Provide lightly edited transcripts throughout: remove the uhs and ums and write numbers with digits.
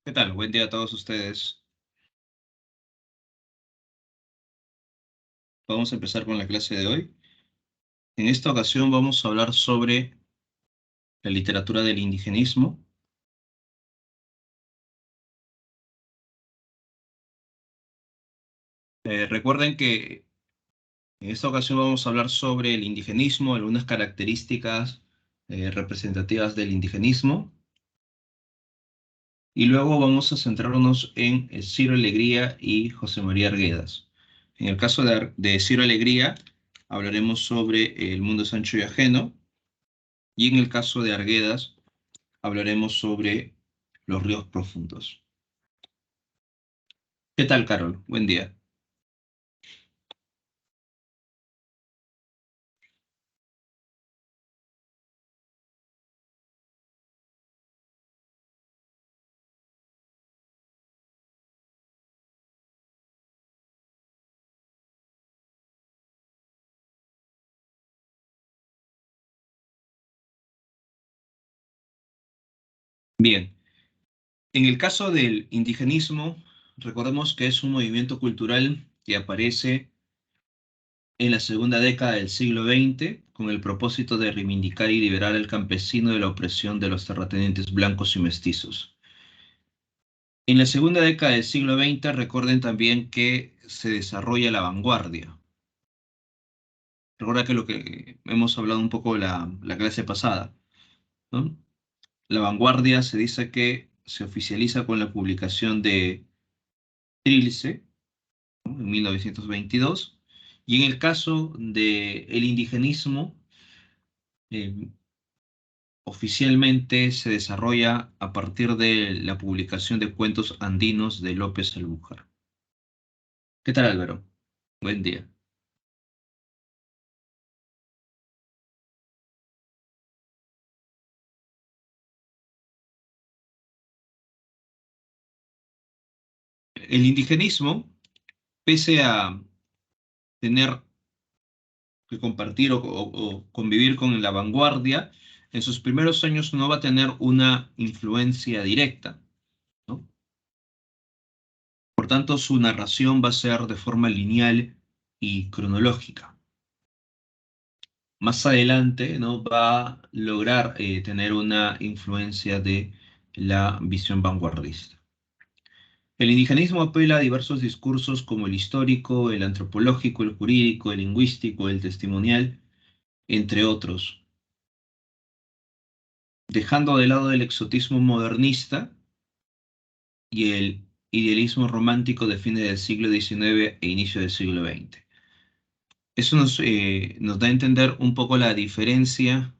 ¿Qué tal? Buen día a todos ustedes. Vamos a empezar con la clase de hoy. En esta ocasión vamos a hablar sobre la literatura del indigenismo. Recuerden que en esta ocasión vamos a hablar sobre el indigenismo, algunas características representativas del indigenismo, y luego vamos a centrarnos en Ciro Alegría y José María Arguedas. En el caso de Ciro Alegría, hablaremos sobre el mundo es ancho y ajeno, y en el caso de Arguedas, hablaremos sobre los ríos profundos. ¿Qué tal, Carol? Buen día. Bien, en el caso del indigenismo, recordemos que es un movimiento cultural que aparece en la segunda década del siglo XX con el propósito de reivindicar y liberar al campesino de la opresión de los terratenientes blancos y mestizos. En la segunda década del siglo XX, recuerden también que se desarrolla la vanguardia. Recuerda que lo que hemos hablado un poco la clase pasada, ¿no? La vanguardia se dice que se oficializa con la publicación de Trilce, ¿no? En 1922, y en el caso del indigenismo, eh, oficialmente se desarrolla a partir de la publicación de cuentos andinos de López Albujar. ¿Qué tal, Álvaro? Buen día. El indigenismo, pese a tener que compartir o convivir con la vanguardia, en sus primeros años no va a tener una influencia directa, ¿no? Por tanto, su narración va a ser de forma lineal y cronológica. Más adelante, ¿no? Va a lograr tener una influencia de la visión vanguardista. El indigenismo apela a diversos discursos como el histórico, el antropológico, el jurídico, el lingüístico, el testimonial, entre otros, dejando de lado el exotismo modernista y el idealismo romántico de fines del siglo XIX e inicio del siglo XX. Eso nos da a entender un poco la diferencia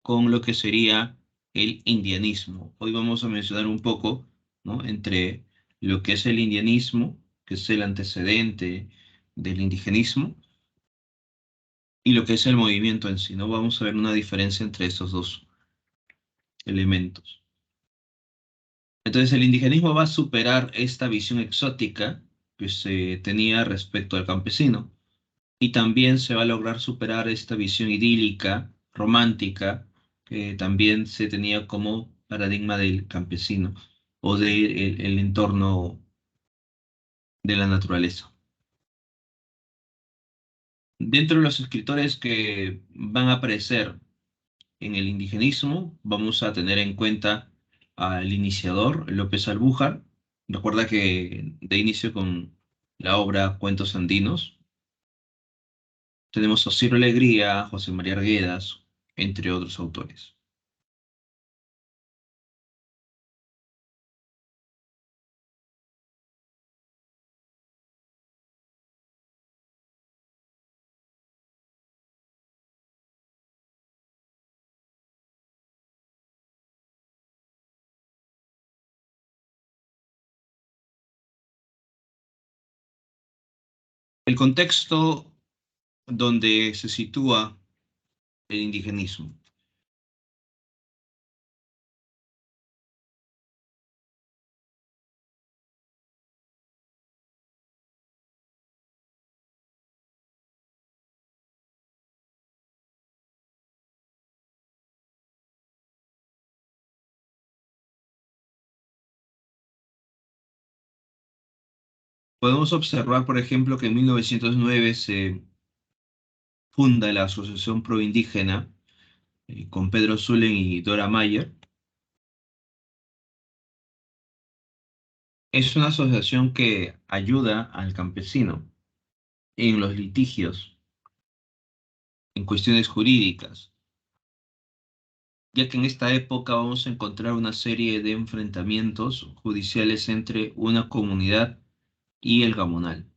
con lo que sería el indianismo. Hoy vamos a mencionar un poco, ¿no? Entre lo que es el indianismo, que es el antecedente del indigenismo, y lo que es el movimiento en sí, ¿no? Vamos a ver una diferencia entre esos dos elementos. Entonces, el indigenismo va a superar esta visión exótica que se tenía respecto al campesino, y también se va a lograr superar esta visión idílica, romántica, que también se tenía como paradigma del campesino o del el entorno de la naturaleza. Dentro de los escritores que van a aparecer en el indigenismo, vamos a tener en cuenta al iniciador López Albújar. Recuerda que de inicio con la obra Cuentos Andinos tenemos a Ciro Alegría, José María Arguedas, entre otros autores. El contexto donde se sitúa el indigenismo. Podemos observar, por ejemplo, que en 1909 se funda la Asociación Proindígena con Pedro Zulem y Dora Mayer. Es una asociación que ayuda al campesino en los litigios, en cuestiones jurídicas, ya que en esta época vamos a encontrar una serie de enfrentamientos judiciales entre una comunidad y el gamonal.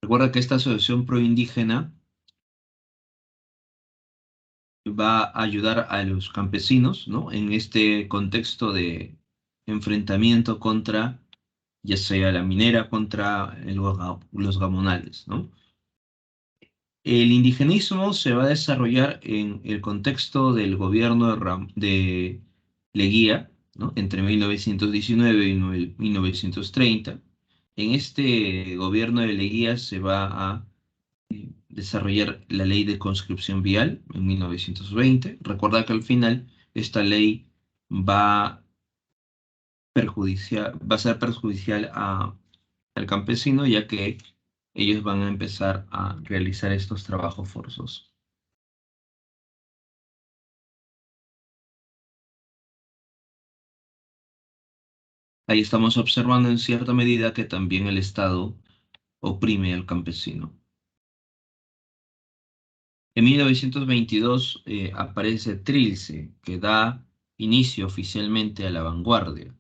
Recuerda que esta asociación proindígena va a ayudar a los campesinos, ¿no? En este contexto de enfrentamiento contra, ya sea la minera, contra los gamonales, ¿no? El indigenismo se va a desarrollar en el contexto del gobierno de Leguía, ¿no? Entre 1919 y 1930. En este gobierno de Leguía se va a desarrollar la ley de conscripción vial en 1920. Recuerda que al final esta ley va, va a ser perjudicial al campesino, ya que ellos van a empezar a realizar estos trabajos forzosos. Ahí estamos observando en cierta medida que también el Estado oprime al campesino. En 1922 aparece Trilce, que da inicio oficialmente a la vanguardia.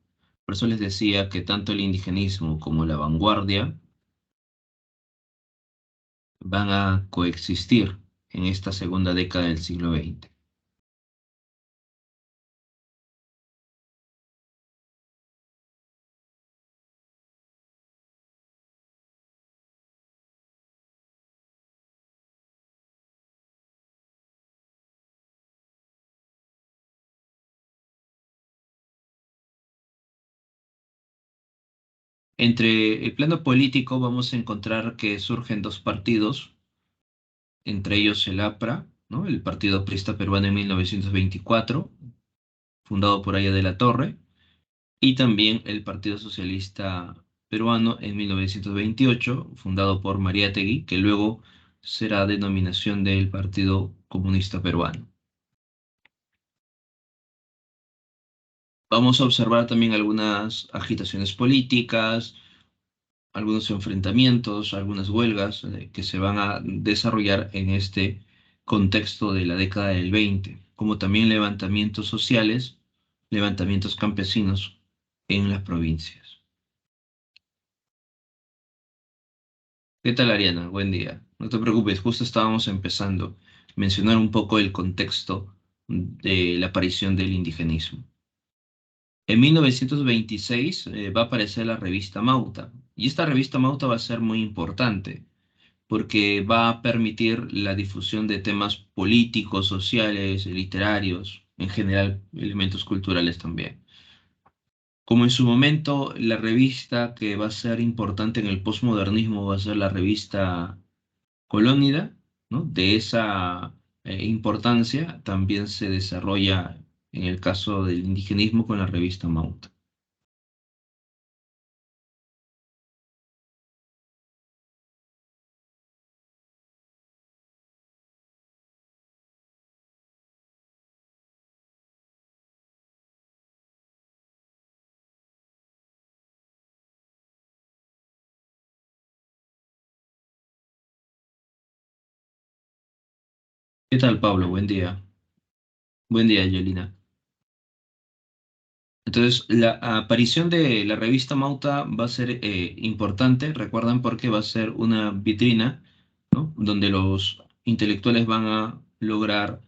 Por eso les decía que tanto el indigenismo como la vanguardia van a coexistir en esta segunda década del siglo XX. Entre el plano político vamos a encontrar que surgen dos partidos, entre ellos el APRA, ¿no? El Partido Aprista Peruano en 1924, fundado por Aya de la Torre, y también el Partido Socialista Peruano en 1928, fundado por Mariátegui, que luego será denominación del Partido Comunista Peruano. Vamos a observar también algunas agitaciones políticas, algunos enfrentamientos, algunas huelgas que se van a desarrollar en este contexto de la década del 20, como también levantamientos sociales, levantamientos campesinos en las provincias. ¿Qué tal, Ariana? Buen día. No te preocupes, justo estábamos empezando a mencionar un poco el contexto de la aparición del indigenismo. En 1926 va a aparecer la revista Mauta, y esta revista Mauta va a ser muy importante porque va a permitir la difusión de temas políticos, sociales, literarios, en general elementos culturales también. Como en su momento la revista que va a ser importante en el posmodernismo va a ser la revista Colónida, ¿no? De esa importancia también se desarrolla en el caso del indigenismo con la revista Mauta. ¿Qué tal, Pablo? Buen día. Buen día, Yelina. Entonces, la aparición de la revista Mauta va a ser importante, recuerdan, porque va a ser una vitrina, ¿no? Donde los intelectuales van a lograr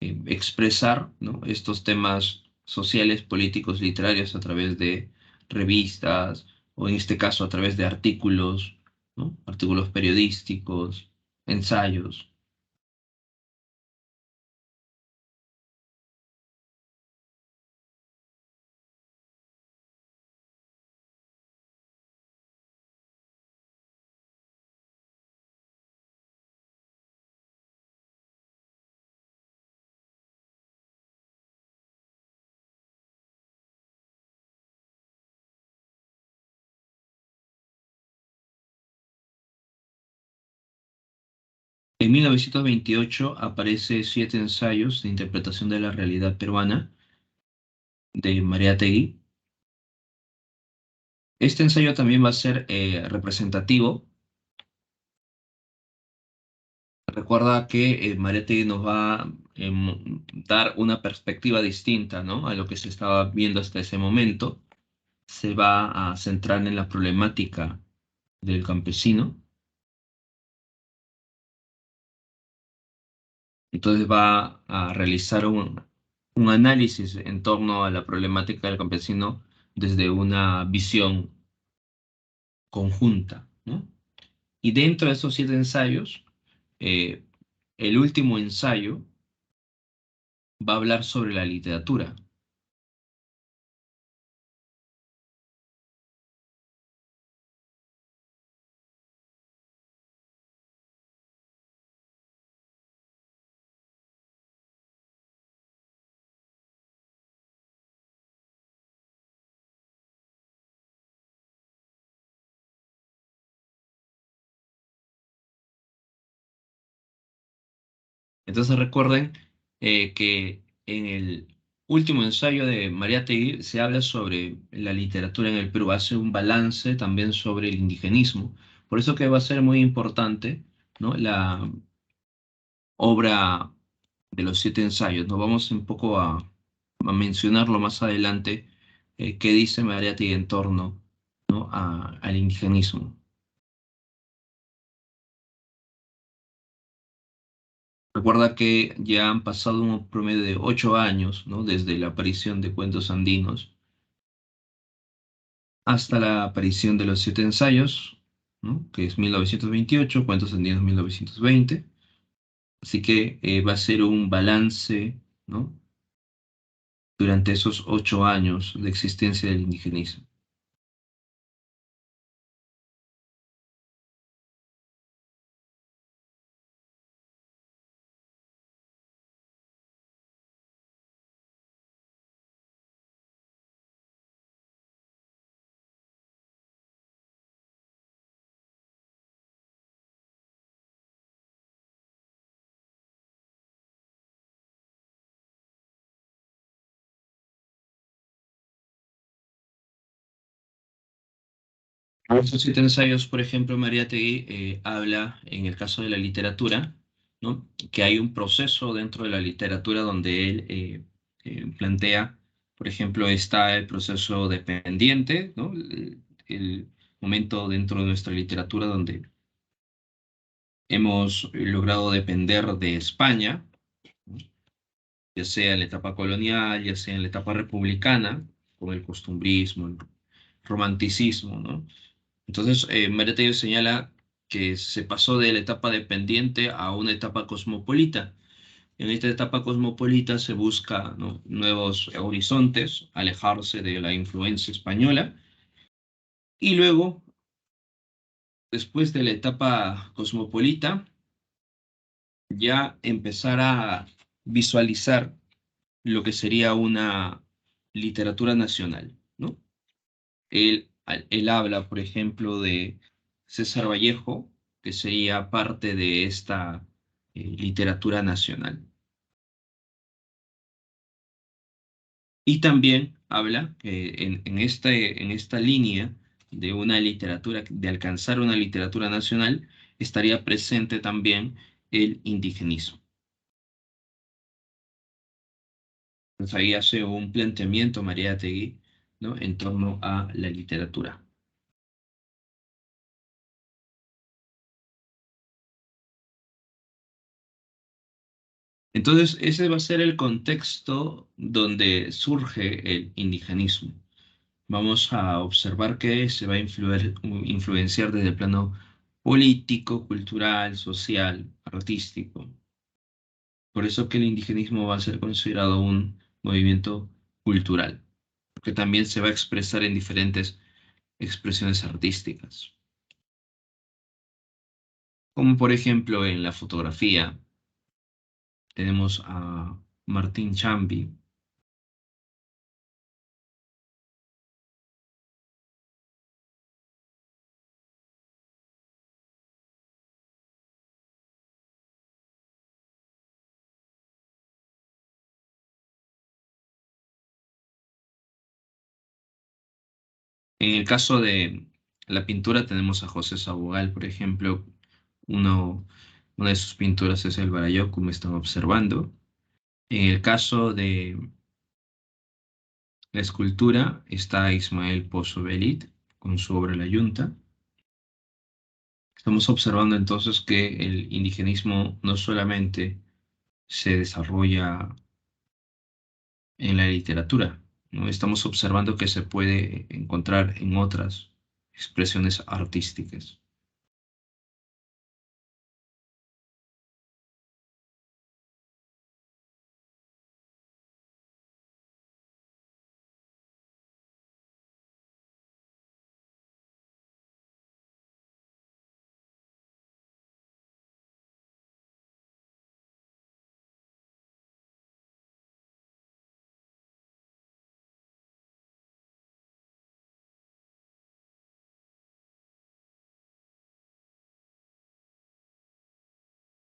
expresar, ¿no? Estos temas sociales, políticos, literarios a través de revistas o en este caso a través de artículos, ¿no? Artículos periodísticos, ensayos. En 1928 aparece Siete ensayos de interpretación de la realidad peruana de Mariátegui. Este ensayo también va a ser representativo. Recuerda que Mariátegui nos va a dar una perspectiva distinta, ¿no?, a lo que se estaba viendo hasta ese momento. Se va a centrar en la problemática del campesino. Entonces va a realizar un análisis en torno a la problemática del campesino desde una visión conjunta, ¿no? Y dentro de esos siete ensayos, eh, el último ensayo va a hablar sobre la literatura. Entonces recuerden que en el último ensayo de Mariátegui se habla sobre la literatura en el Perú, hace un balance también sobre el indigenismo. Por eso que va a ser muy importante, ¿no?, la obra de los siete ensayos. Nos vamos un poco a mencionarlo más adelante, qué dice Mariátegui en torno, ¿no?, al indigenismo. Recuerda que ya han pasado un promedio de 8 años, ¿no?, desde la aparición de Cuentos Andinos hasta la aparición de los siete ensayos, ¿no?, que es 1928, Cuentos Andinos 1920. Así que va a ser un balance, ¿no?, durante esos 8 años de existencia del indigenismo. En estos siete ensayos, por ejemplo, Mariátegui habla, en el caso de la literatura, ¿no?, que hay un proceso dentro de la literatura donde él plantea, por ejemplo, está el proceso dependiente, ¿no?, el momento dentro de nuestra literatura donde hemos logrado depender de España, ¿no?, ya sea en la etapa colonial, ya sea en la etapa republicana, con el costumbrismo, el romanticismo, ¿no? Entonces, María Tello señala que se pasó de la etapa dependiente a una etapa cosmopolita. En esta etapa cosmopolita se busca, ¿no?, nuevos horizontes, alejarse de la influencia española y luego, después de la etapa cosmopolita, ya empezar a visualizar lo que sería una literatura nacional, ¿no? Él habla, por ejemplo, de César Vallejo, que sería parte de esta literatura nacional. Y también habla que en esta línea de una literatura, de alcanzar una literatura nacional, estaría presente también el indigenismo. Entonces ahí hace un planteamiento Mariátegui, ¿no?, en torno a la literatura. Entonces, ese va a ser el contexto donde surge el indigenismo. Vamos a observar que se va a influenciar desde el plano político, cultural, social, artístico. Por eso que el indigenismo va a ser considerado un movimiento cultural, que también se va a expresar en diferentes expresiones artísticas, como por ejemplo en la fotografía tenemos a Martín Chambi, En el caso de la pintura tenemos a José Sabogal, por ejemplo, uno, una de sus pinturas es el Barayó, como están observando. En el caso de la escultura está Ismael Pozo Belit con su obra La Yunta. Estamos observando entonces que el indigenismo no solamente se desarrolla en la literatura, ¿no? Estamos observando que se puede encontrar en otras expresiones artísticas.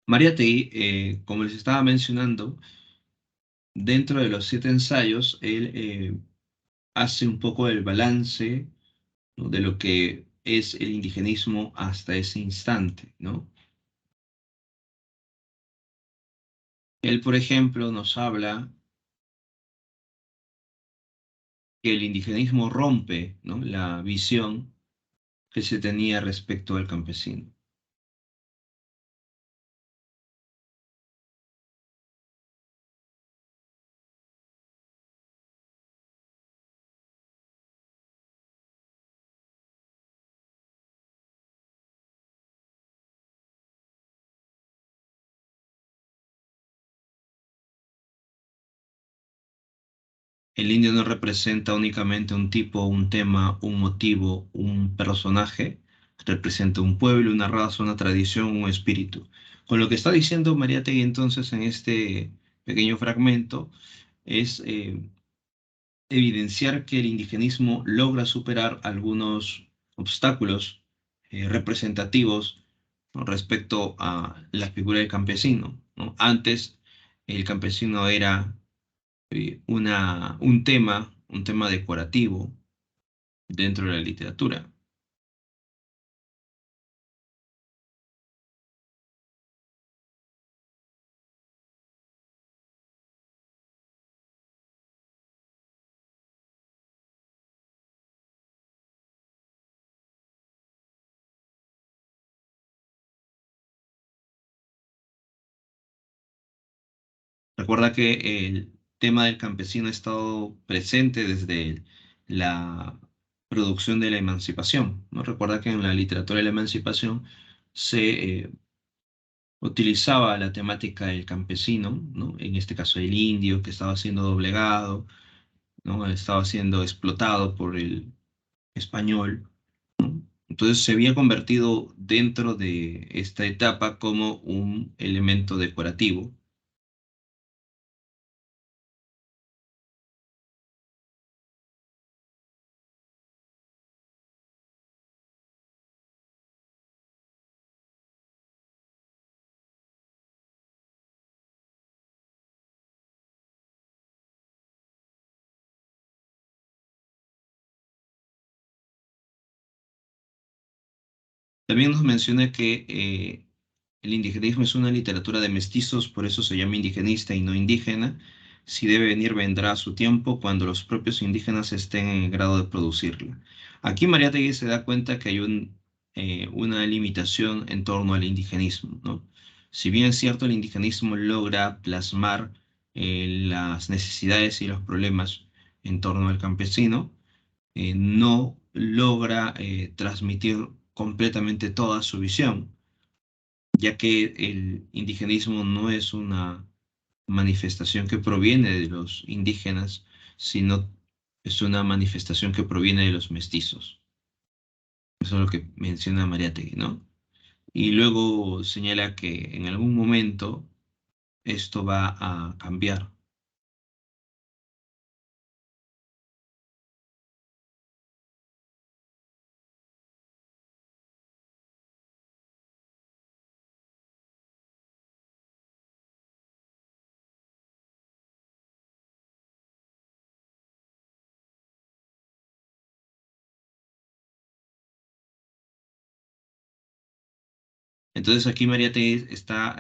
Mariátegui, como les estaba mencionando, dentro de los 7 ensayos, él hace un poco el balance, ¿no?, de lo que es el indigenismo hasta ese instante, ¿no? Él, por ejemplo, nos habla que el indigenismo rompe, ¿no?, la visión que se tenía respecto al campesino. El indio no representa únicamente un tipo, un tema, un motivo, un personaje, representa un pueblo, una raza, una tradición, un espíritu. Con lo que está diciendo Mariátegui entonces en este pequeño fragmento es evidenciar que el indigenismo logra superar algunos obstáculos representativos, ¿no?, respecto a la figura del campesino, ¿no? Antes el campesino era un tema decorativo dentro de la literatura. Recuerda que el tema del campesino ha estado presente desde la producción de la emancipación, ¿no? Recuerda que en la literatura de la emancipación se utilizaba la temática del campesino, ¿no? En este caso el indio que estaba siendo doblegado, ¿no? Estaba siendo explotado por el español. Entonces se había convertido dentro de esta etapa como un elemento decorativo. También nos menciona que el indigenismo es una literatura de mestizos, por eso se llama indigenista y no indígena. Si debe venir, vendrá a su tiempo cuando los propios indígenas estén en el grado de producirla. Aquí Mariátegui se da cuenta que hay una limitación en torno al indigenismo, ¿no? Si bien es cierto, el indigenismo logra plasmar las necesidades y los problemas en torno al campesino, no logra transmitir completamente toda su visión, ya que el indigenismo no es una manifestación que proviene de los indígenas, sino es una manifestación que proviene de los mestizos. Eso es lo que menciona Mariátegui, ¿no? Y luego señala que en algún momento esto va a cambiar. Entonces aquí Mariátegui está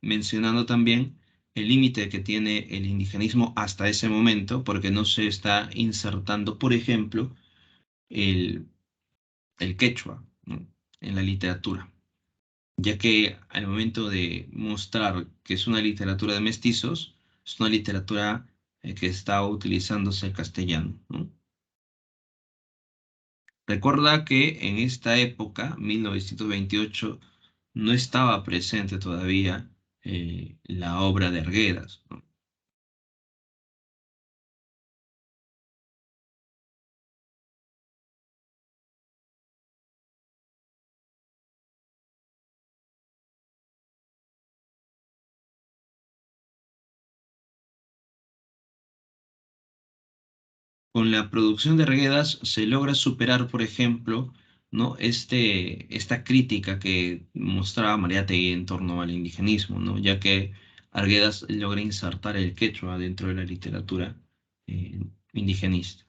mencionando también el límite que tiene el indigenismo hasta ese momento, porque no se está insertando, por ejemplo, el, el quechua, ¿no?, en la literatura, ya que al momento de mostrar que es una literatura de mestizos, es una literatura que está utilizándose el castellano, ¿no? Recuerda que en esta época, 1928, no estaba presente todavía la obra de Arguedas, ¿no? Con la producción de Arguedas se logra superar, por ejemplo, ¿no?, esta crítica que mostraba Mariátegui en torno al indigenismo, ¿no?, ya que Arguedas logra insertar el quechua dentro de la literatura eh, indigenista.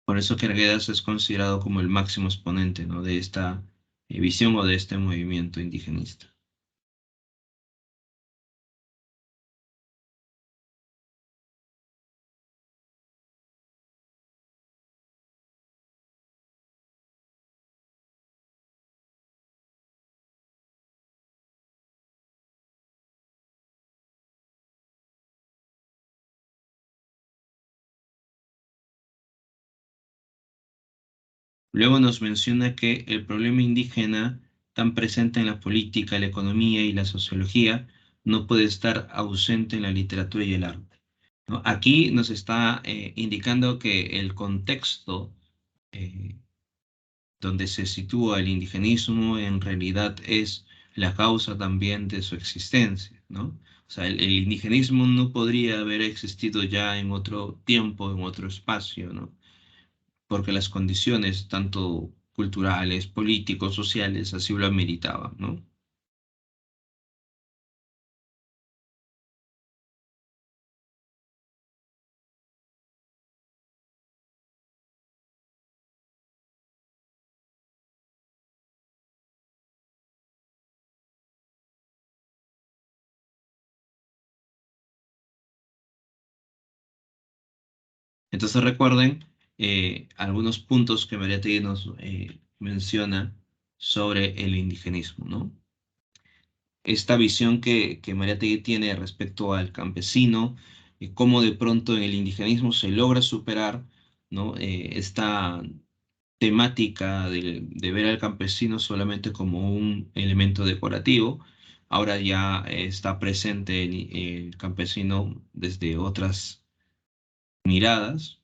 Por eso que Arguedas es considerado como el máximo exponente, ¿no?, de esta visión o de este movimiento indigenista. Luego nos menciona que el problema indígena, tan presente en la política, la economía y la sociología, no puede estar ausente en la literatura y el arte, ¿no? Aquí nos está indicando que el contexto eh, donde se sitúa el indigenismo en realidad es la causa también de su existencia, ¿no? O sea, el indigenismo no podría haber existido ya en otro tiempo, en otro espacio, ¿no?, porque las condiciones, tanto culturales, políticos, sociales, así lo ameritaban, ¿no? Entonces recuerden algunos puntos que Mariátegui nos menciona sobre el indigenismo, ¿no? Esta visión que Mariátegui tiene respecto al campesino, cómo de pronto en el indigenismo se logra superar, ¿no?, esta temática de ver al campesino solamente como un elemento decorativo. Ahora ya está presente el campesino desde otras miradas.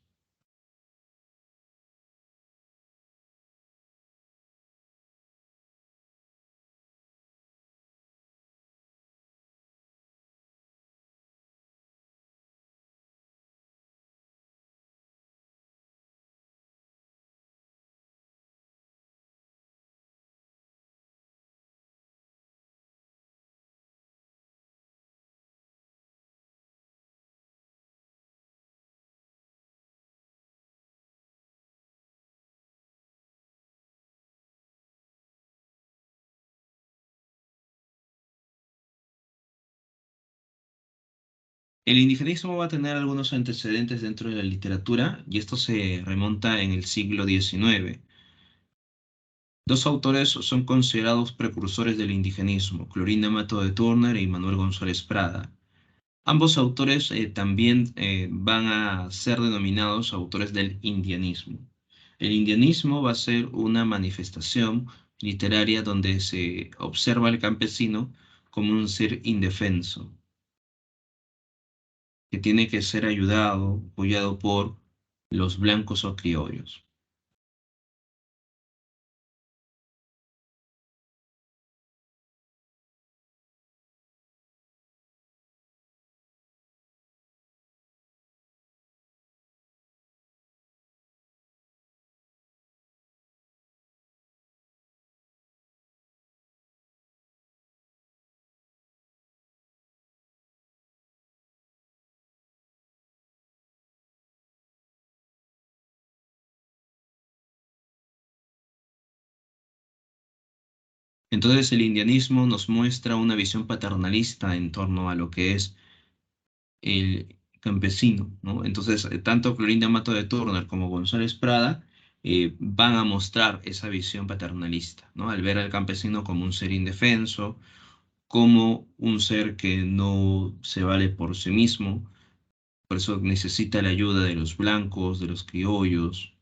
El indigenismo va a tener algunos antecedentes dentro de la literatura y esto se remonta en el siglo XIX. Dos autores son considerados precursores del indigenismo, Clorinda Mato de Turner y Manuel González Prada. Ambos autores también van a ser denominados autores del indianismo. El indianismo va a ser una manifestación literaria donde se observa al campesino como un ser indefenso, que tiene que ser ayudado, apoyado por los blancos o criollos. Entonces el indianismo nos muestra una visión paternalista en torno a lo que es el campesino, ¿no? Entonces, tanto Clorinda Mato de Turner como González Prada van a mostrar esa visión paternalista, ¿no? Al ver al campesino como un ser indefenso, como un ser que no se vale por sí mismo, por eso necesita la ayuda de los blancos, de los criollos.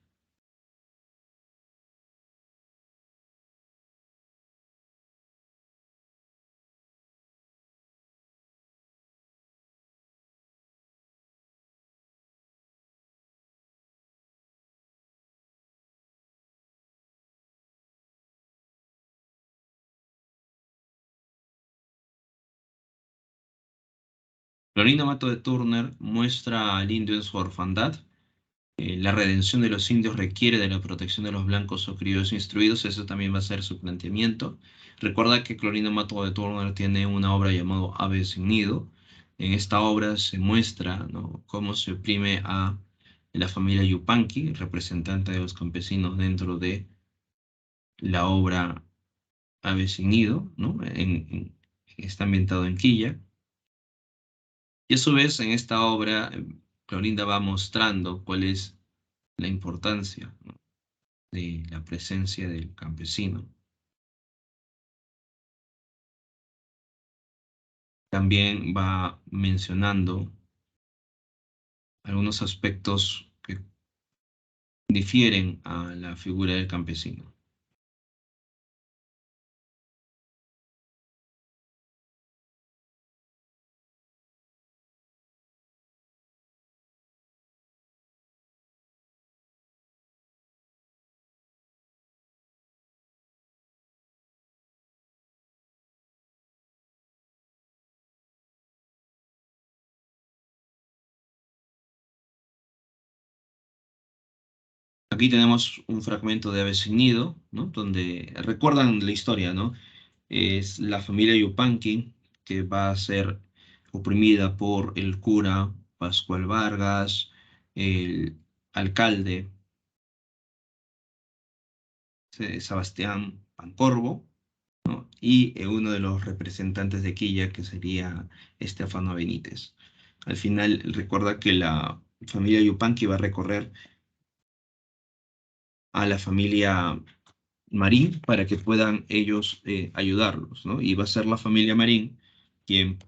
Clorinda Mato de Turner muestra al indio en su orfandad. La redención de los indios requiere de la protección de los blancos o criollos instruidos, eso también va a ser su planteamiento. Recuerda que Clorinda Mato de Turner tiene una obra llamada Ave sin nido. En esta obra se muestra, ¿no?, cómo se oprime a la familia Yupanqui, representante de los campesinos dentro de la obra Ave sin nido, ¿no? Está ambientado en Quilla. Y a su vez, en esta obra, Clorinda va mostrando cuál es la importancia, ¿no?, de la presencia del campesino. También va mencionando algunos aspectos que difieren a la figura del campesino. Aquí tenemos un fragmento de Ave sin nido, ¿no?, donde recuerdan la historia, ¿no? Es la familia Yupanqui que va a ser oprimida por el cura Pascual Vargas, el alcalde Sebastián Pancorbo, ¿no?, y uno de los representantes de Quilla, que sería Estefano Benítez. Al final, recuerda que la familia Yupanqui va a recorrer a la familia Marín para que puedan ellos ayudarlos, ¿no? Y va a ser la familia Marín quien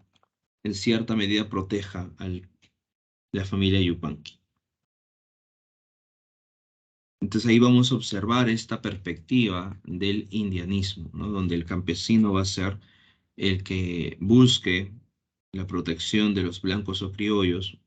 en cierta medida proteja a la familia Yupanqui. Entonces ahí vamos a observar esta perspectiva del indianismo, ¿no?, donde el campesino va a ser el que busque la protección de los blancos o criollos.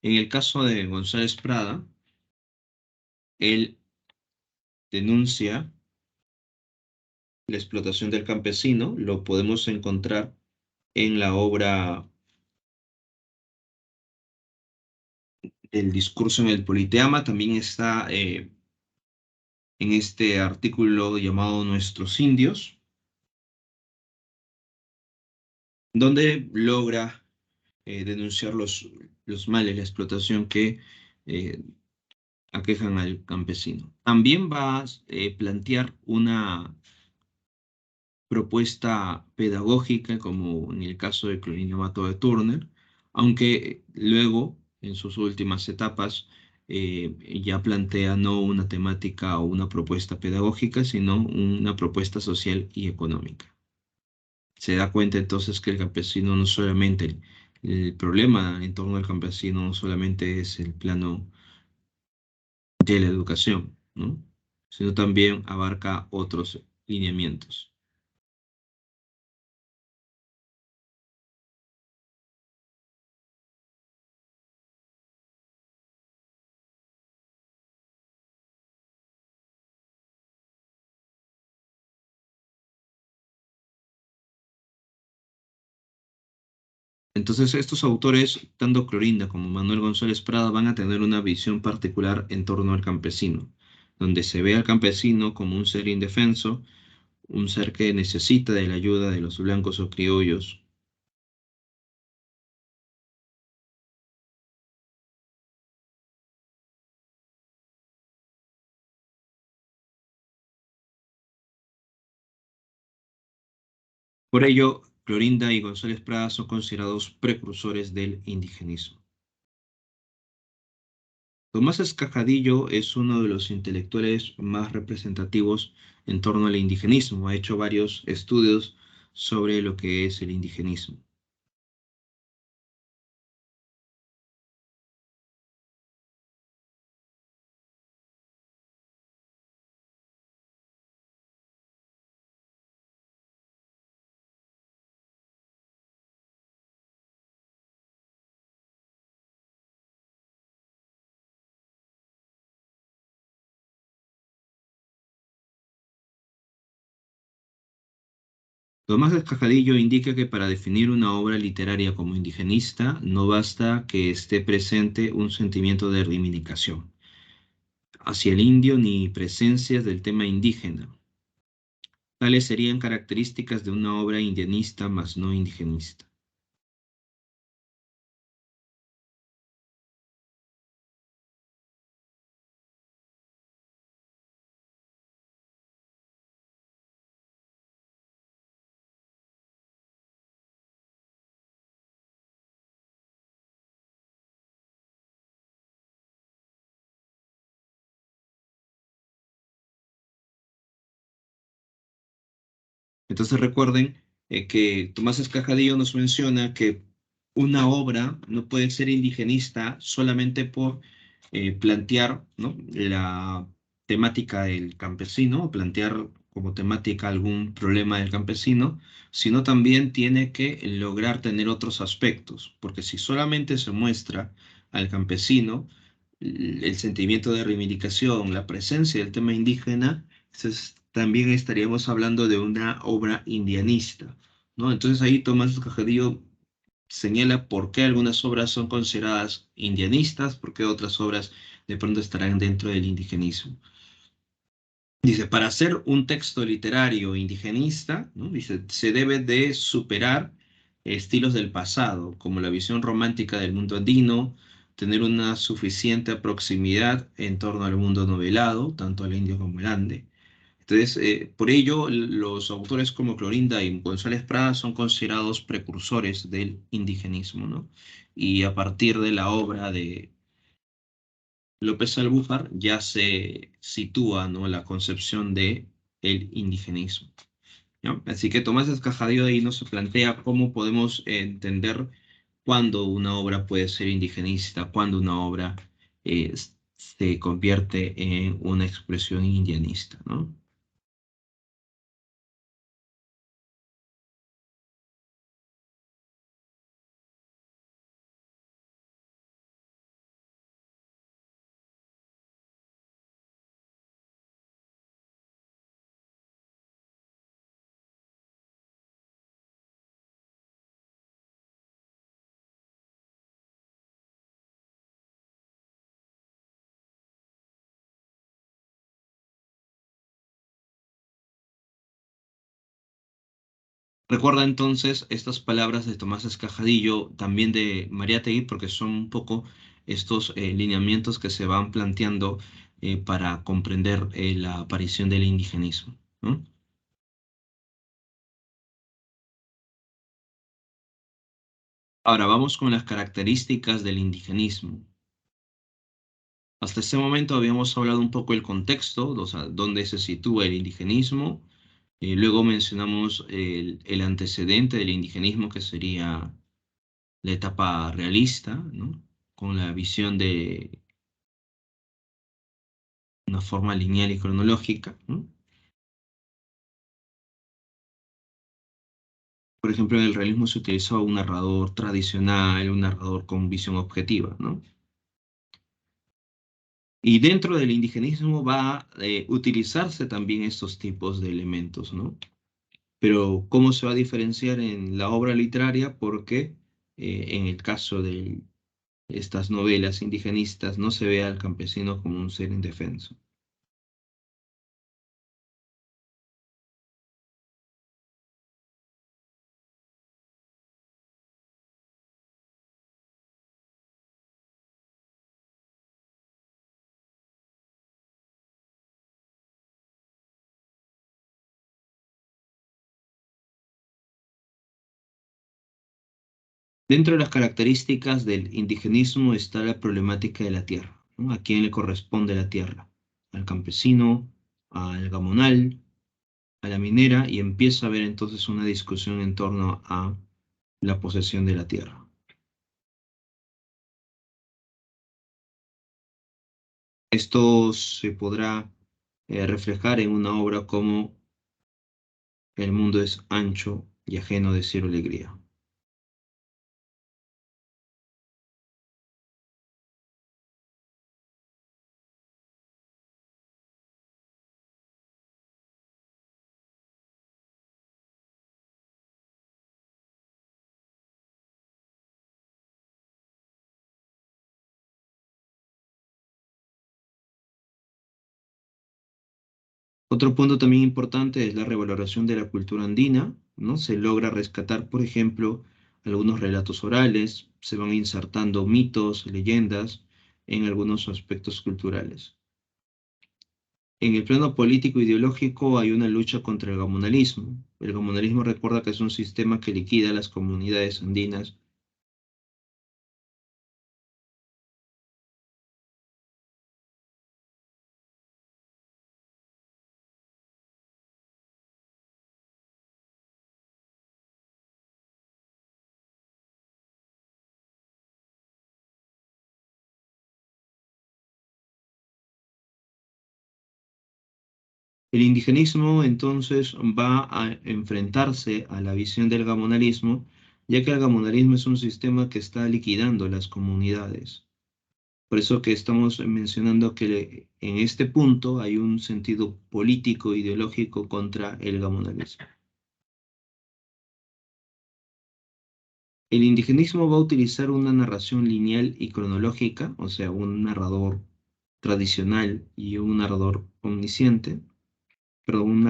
En el caso de González Prada, él denuncia la explotación del campesino, lo podemos encontrar en la obra El discurso en el Politeama, también está en este artículo llamado Nuestros Indios, donde logra denunciar los males, la explotación que eh, aquejan al campesino. También va a plantear una propuesta pedagógica, como en el caso de Clorinda Mato de Turner, aunque luego, en sus últimas etapas, ya plantea no una temática o una propuesta pedagógica, sino una propuesta social y económica. Se da cuenta entonces que el campesino no solamente, el problema en torno al campesino no solamente es el plano de la educación, ¿no?, sino también abarca otros lineamientos. Entonces, estos autores, tanto Clorinda como Manuel González Prada, van a tener una visión particular en torno al campesino, donde se ve al campesino como un ser indefenso, un ser que necesita de la ayuda de los blancos o criollos. Por ello, Clorinda y González Prada son considerados precursores del indigenismo. Tomás Escajadillo es uno de los intelectuales más representativos en torno al indigenismo. Ha hecho varios estudios sobre lo que es el indigenismo. Tomás Escajadillo indica que para definir una obra literaria como indigenista no basta que esté presente un sentimiento de reivindicación hacia el indio ni presencias del tema indígena. Tales serían características de una obra indianista más no indigenista. Entonces recuerden que Tomás Escajadillo nos menciona que una obra no puede ser indigenista solamente por plantear, ¿no?, la temática del campesino o plantear como temática algún problema del campesino, sino también tiene que lograr tener otros aspectos, porque si solamente se muestra al campesino el sentimiento de reivindicación, la presencia del tema indígena, entonces también estaríamos hablando de una obra indianista, ¿no? Entonces ahí Tomás Cajadillo señala por qué algunas obras son consideradas indianistas, por qué otras obras de pronto estarán dentro del indigenismo. Dice, para hacer un texto literario indigenista, ¿no?, dice, se debe de superar estilos del pasado, como la visión romántica del mundo andino, tener una suficiente proximidad en torno al mundo novelado, tanto al indio como al ande. Entonces, por ello, los autores como Clorinda y González Prada son considerados precursores del indigenismo, ¿no? Y a partir de la obra de López Albújar ya se sitúa, ¿no?, la concepción de el indigenismo, ¿no? Así que Tomás Escajadillo ahí nos plantea cómo podemos entender cuándo una obra puede ser indigenista, cuándo una obra eh, se convierte en una expresión indianista, ¿no? Recuerda entonces estas palabras de Tomás Escajadillo, también de Mariátegui, porque son un poco estos lineamientos que se van planteando para comprender la aparición del indigenismo, ¿no? Ahora vamos con las características del indigenismo. Hasta este momento habíamos hablado un poco del contexto, o sea, dónde se sitúa el indigenismo. Luego mencionamos el antecedente del indigenismo, que sería la etapa realista, ¿no?, con la visión de una forma lineal y cronológica, ¿no? Por ejemplo, en el realismo se utilizaba un narrador tradicional, un narrador con visión objetiva, ¿no? Y dentro del indigenismo va a utilizarse también estos tipos de elementos, ¿no? Pero ¿cómo se va a diferenciar en la obra literaria? Porque en el caso de estas novelas indigenistas, no se ve al campesino como un ser indefenso. Dentro de las características del indigenismo está la problemática de la tierra, ¿no? ¿A quién le corresponde la tierra? ¿Al campesino, al gamonal, a la minera? Y empieza a haber entonces una discusión en torno a la posesión de la tierra. Esto se podrá reflejar en una obra como El mundo es ancho y ajeno de Ciro Alegría. Otro punto también importante es la revaloración de la cultura andina, ¿no? Se logra rescatar, por ejemplo, algunos relatos orales, se van insertando mitos, leyendas en algunos aspectos culturales. En el plano político ideológico hay una lucha contra el gamonalismo. El gamonalismo recuerda que es un sistema que liquida a las comunidades andinas. El indigenismo entonces va a enfrentarse a la visión del gamonalismo, ya que el gamonalismo es un sistema que está liquidando las comunidades. Por eso que estamos mencionando que en este punto hay un sentido político, ideológico contra el gamonalismo. El indigenismo va a utilizar una narración lineal y cronológica, o sea, un narrador tradicional y un narrador omnisciente, perdón,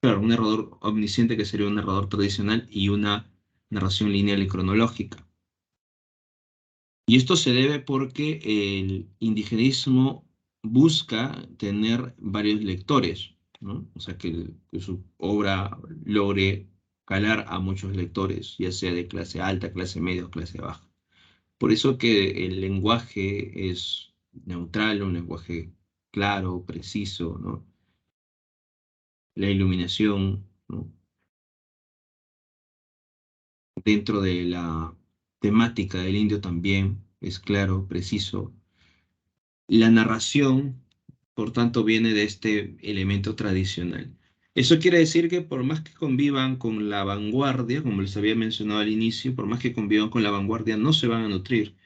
claro, un narrador omnisciente que sería un narrador tradicional y una narración lineal y cronológica. Y esto se debe porque el indigenismo busca tener varios lectores, ¿no? O sea, que su obra logre calar a muchos lectores, ya sea de clase alta, clase media o clase baja. Por eso que el lenguaje es neutral, un lenguaje claro, preciso, ¿no? La iluminación, ¿no? Dentro de la temática del indio también es claro, preciso. La narración, por tanto, viene de este elemento tradicional. Eso quiere decir que por más que convivan con la vanguardia, como les había mencionado al inicio, por más que convivan con la vanguardia, no se van a nutrir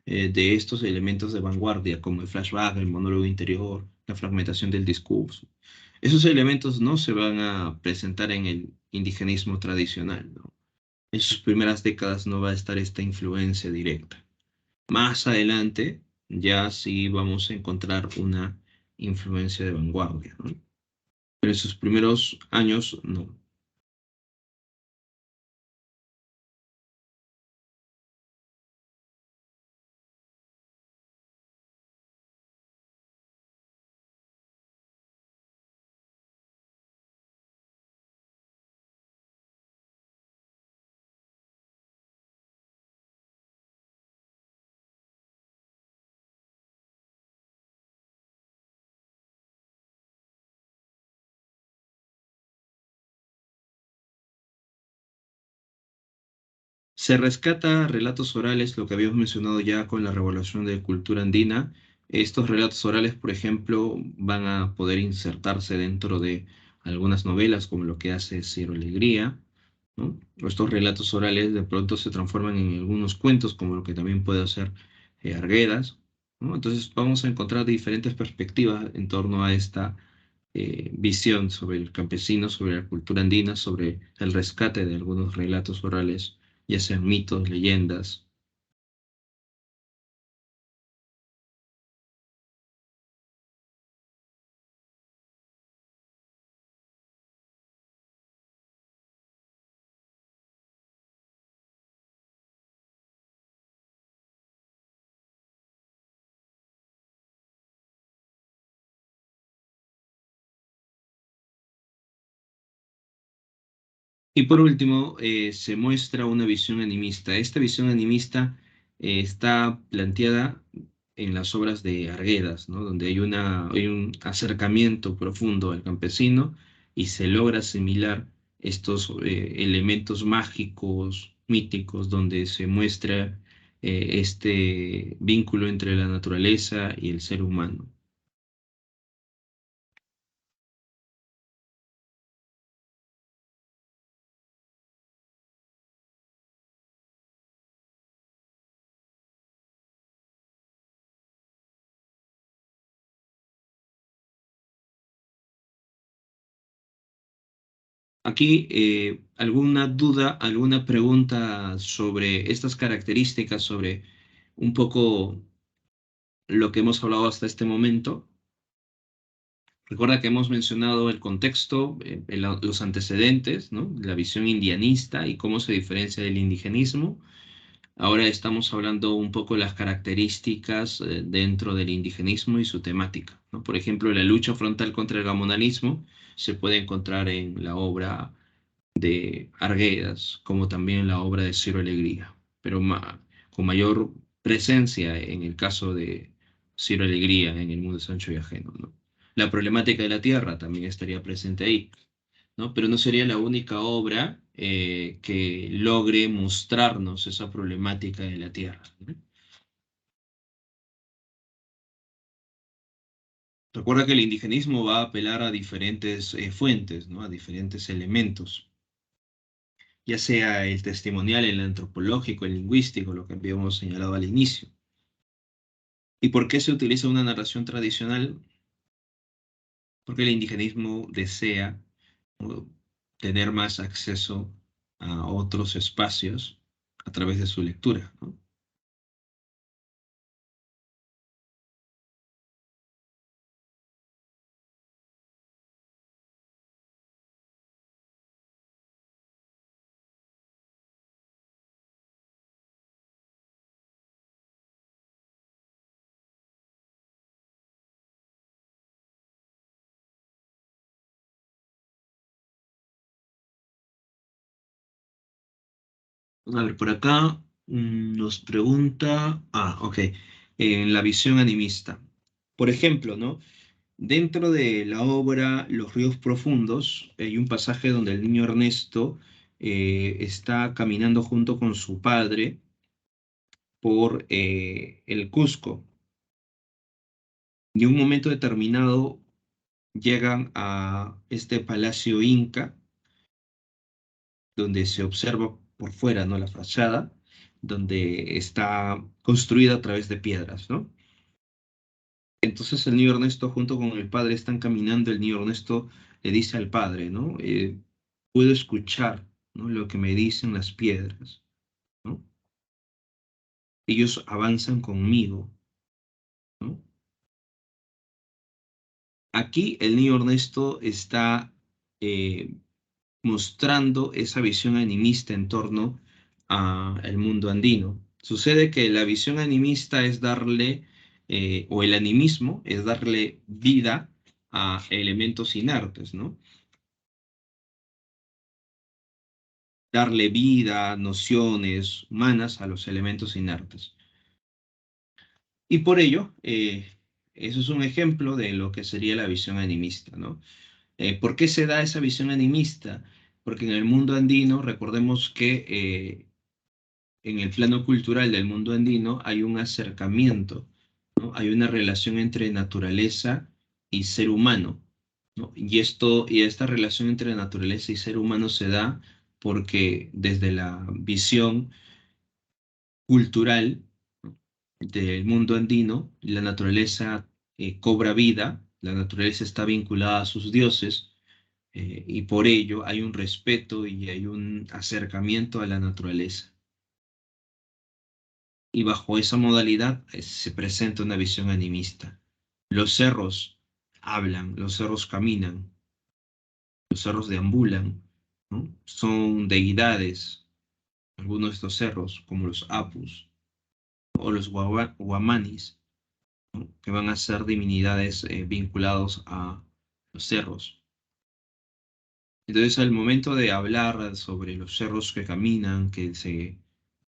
de estos elementos de vanguardia, como el flashback, el monólogo interior, la fragmentación del discurso. Esos elementos no se van a presentar en el indigenismo tradicional, ¿no? En sus primeras décadas no va a estar esta influencia directa. Más adelante ya sí vamos a encontrar una influencia de vanguardia, ¿no? Pero en sus primeros años no. Se rescata relatos orales, lo que habíamos mencionado ya con la revolución de cultura andina. Estos relatos orales, por ejemplo, van a poder insertarse dentro de algunas novelas, como lo que hace Ciro Alegría, ¿no? Estos relatos orales de pronto se transforman en algunos cuentos, como lo que también puede hacer Arguedas, ¿no? Entonces vamos a encontrar diferentes perspectivas en torno a esta visión sobre el campesino, sobre la cultura andina, sobre el rescate de algunos relatos orales ya sean mitos, leyendas. Y por último, se muestra una visión animista. Esta visión animista está planteada en las obras de Arguedas, ¿no? Donde hay un acercamiento profundo al campesino y se logra asimilar estos elementos mágicos, míticos, donde se muestra este vínculo entre la naturaleza y el ser humano. Aquí, ¿alguna duda, alguna pregunta sobre estas características, sobre un poco lo que hemos hablado hasta este momento? Recuerda que hemos mencionado el contexto, los antecedentes, ¿no? La visión indianista y cómo se diferencia del indigenismo. Ahora estamos hablando un poco de las características dentro del indigenismo y su temática, ¿no? Por ejemplo, la lucha frontal contra el gamonalismo se puede encontrar en la obra de Arguedas, como también la obra de Ciro Alegría, pero con mayor presencia en el caso de Ciro Alegría en El mundo es ancho y ajeno, ¿no? La problemática de la tierra también estaría presente ahí, ¿no? Pero no sería la única obra que logre mostrarnos esa problemática de la tierra, ¿no? Recuerda que el indigenismo va a apelar a diferentes fuentes, ¿no? A diferentes elementos, ya sea el testimonial, el antropológico, el lingüístico, lo que habíamos señalado al inicio. ¿Y por qué se utiliza una narración tradicional? Porque el indigenismo desea, ¿no?, tener más acceso a otros espacios a través de su lectura, ¿no? A ver, por acá nos pregunta, ok, en la visión animista. Por ejemplo, ¿no? Dentro de la obra Los ríos profundos hay un pasaje donde el niño Ernesto está caminando junto con su padre por el Cusco. Y en un momento determinado llegan a este palacio inca, donde se observa por fuera, ¿no?, la fachada, donde está construida a través de piedras, ¿no? Entonces el niño Ernesto junto con el padre están caminando, el niño Ernesto le dice al padre, ¿no? Puedo escuchar, ¿no?, lo que me dicen las piedras, ¿no? Ellos avanzan conmigo, ¿no? Aquí el niño Ernesto está eh, mostrando esa visión animista en torno al mundo andino. Sucede que la visión animista es darle, o el animismo es darle vida a elementos inertes, ¿no? Darle vida, nociones humanas a los elementos inertes. Y por ello, eso es un ejemplo de lo que sería la visión animista, ¿no? ¿Por qué se da esa visión animista? Porque en el mundo andino, recordemos que en el plano cultural del mundo andino hay un acercamiento, ¿no? Hay una relación entre naturaleza y ser humano, ¿no? Y esta relación entre naturaleza y ser humano se da porque desde la visión cultural, ¿no?, del mundo andino, la naturaleza cobra vida, la naturaleza está vinculada a sus dioses, y por ello hay un respeto y hay un acercamiento a la naturaleza. y bajo esa modalidad se presenta una visión animista. Los cerros hablan, los cerros caminan, los cerros deambulan, ¿no? Son deidades, algunos de estos cerros, como los Apus o los Guamanis, ¿no? Que van a ser divinidades vinculados a los cerros. Entonces, al momento de hablar sobre los cerros que caminan, que se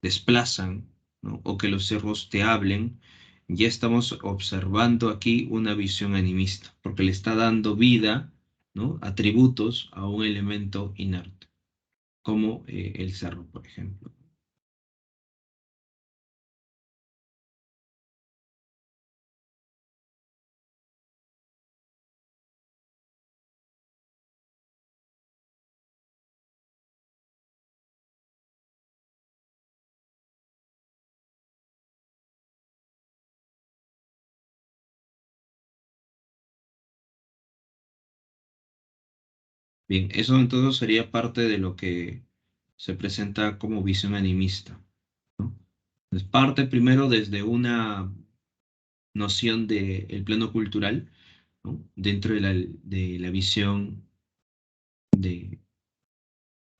desplazan, ¿no? O que los cerros te hablen, ya estamos observando aquí una visión animista, porque le está dando vida, ¿no? Atributos a un elemento inerte, como el cerro, por ejemplo. Bien, eso entonces sería parte de lo que se presenta como visión animista, ¿no? Es parte primero desde una noción del plano cultural, ¿no? Dentro de la visión de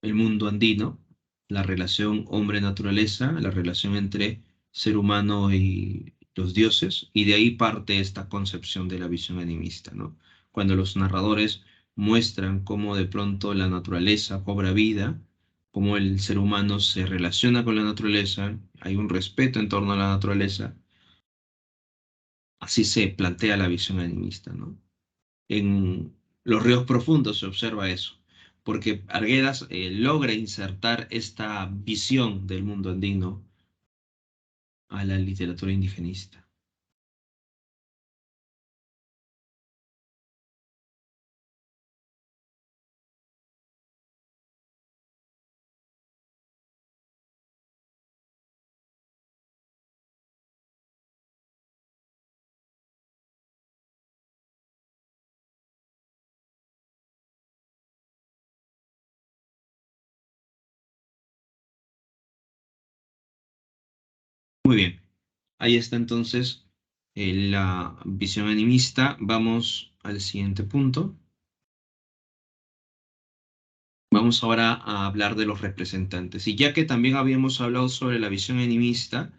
el mundo andino, la relación hombre-naturaleza, la relación entre ser humano y los dioses, y de ahí parte esta concepción de la visión animista, ¿no? Cuando los narradores muestran cómo de pronto la naturaleza cobra vida, cómo el ser humano se relaciona con la naturaleza, hay un respeto en torno a la naturaleza, así se plantea la visión animista, ¿no? En los ríos profundos se observa eso, porque Arguedas logra insertar esta visión del mundo andino a la literatura indigenista. Muy bien, ahí está entonces la visión animista. Vamos al siguiente punto. Vamos ahora a hablar de los representantes. Y ya que también habíamos hablado sobre la visión animista,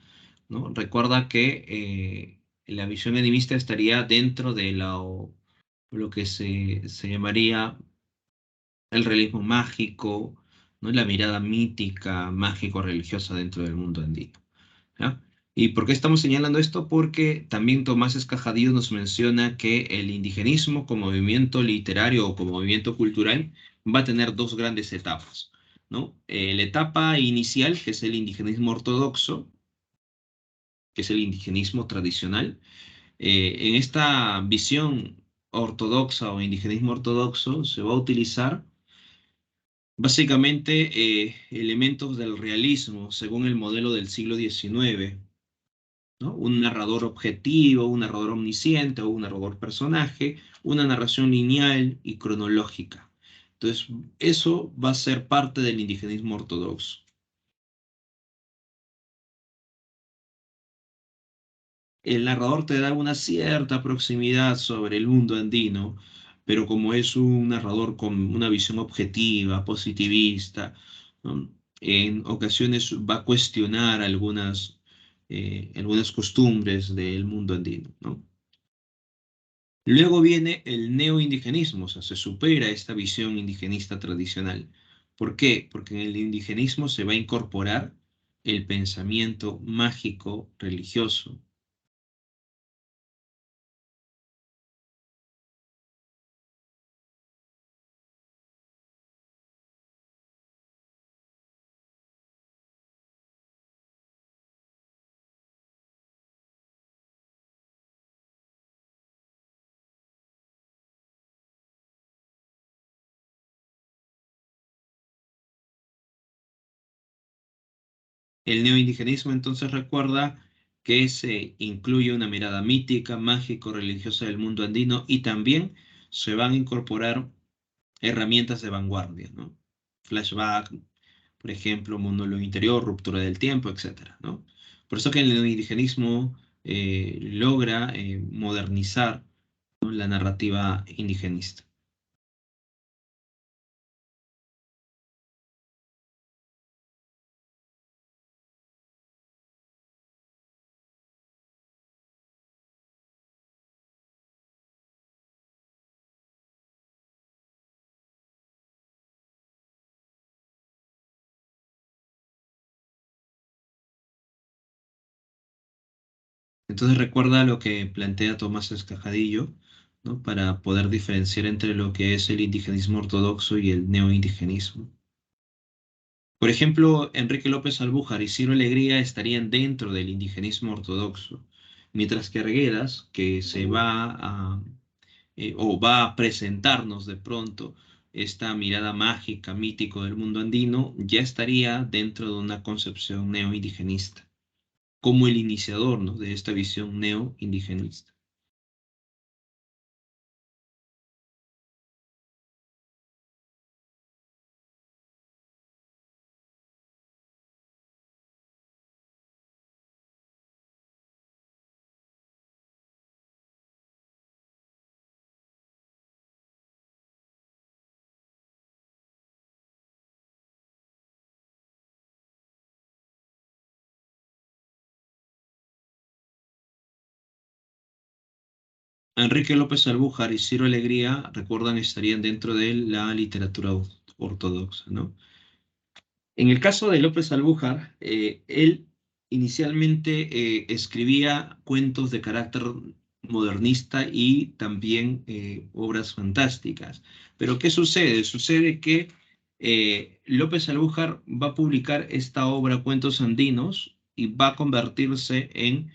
¿no? Recuerda que la visión animista estaría dentro de lo que se llamaría el realismo mágico, ¿no? La mirada mítica, mágico-religiosa dentro del mundo andino. ¿Ya? ¿Y por qué estamos señalando esto? Porque también Tomás Escajadillo nos menciona que el indigenismo como movimiento literario o como movimiento cultural va a tener dos grandes etapas, ¿no? La etapa inicial, que es el indigenismo ortodoxo, que es el indigenismo tradicional. En esta visión ortodoxa o indigenismo ortodoxo se va a utilizar básicamente elementos del realismo según el modelo del siglo XIX, ¿no? Un narrador objetivo, un narrador omnisciente o un narrador personaje, una narración lineal y cronológica. Entonces, eso va a ser parte del indigenismo ortodoxo. El narrador te da una cierta proximidad sobre el mundo andino, pero como es un narrador con una visión objetiva, positivista, ¿no? En ocasiones va a cuestionar algunas costumbres del mundo andino, ¿no? Luego viene el neoindigenismo, o sea, se supera esta visión indigenista tradicional. ¿Por qué? Porque en el indigenismo se va a incorporar el pensamiento mágico religioso. El neoindigenismo entonces recuerda que se incluye una mirada mítica, mágico-religiosa del mundo andino y también se van a incorporar herramientas de vanguardia, ¿no? Flashback, por ejemplo, monólogo interior, ruptura del tiempo, etcétera, ¿no? Por eso que el neoindigenismo logra modernizar, ¿no?, la narrativa indigenista. Entonces recuerda lo que plantea Tomás Escajadillo, ¿no?, para poder diferenciar entre lo que es el indigenismo ortodoxo y el neoindigenismo. Por ejemplo, Enrique López Albújar y Ciro Alegría estarían dentro del indigenismo ortodoxo, mientras que Arguedas, que se va a, o va a presentarnos de pronto esta mirada mágica, mítico del mundo andino, ya estaría dentro de una concepción neoindigenista, como el iniciador, ¿no?, de esta visión neoindigenista. Enrique López Albújar y Ciro Alegría, recuerdan, estarían dentro de la literatura ortodoxa, ¿no? En el caso de López Albújar, él inicialmente escribía cuentos de carácter modernista y también obras fantásticas. Pero ¿qué sucede? Sucede que López Albújar va a publicar esta obra, Cuentos Andinos, y va a convertirse en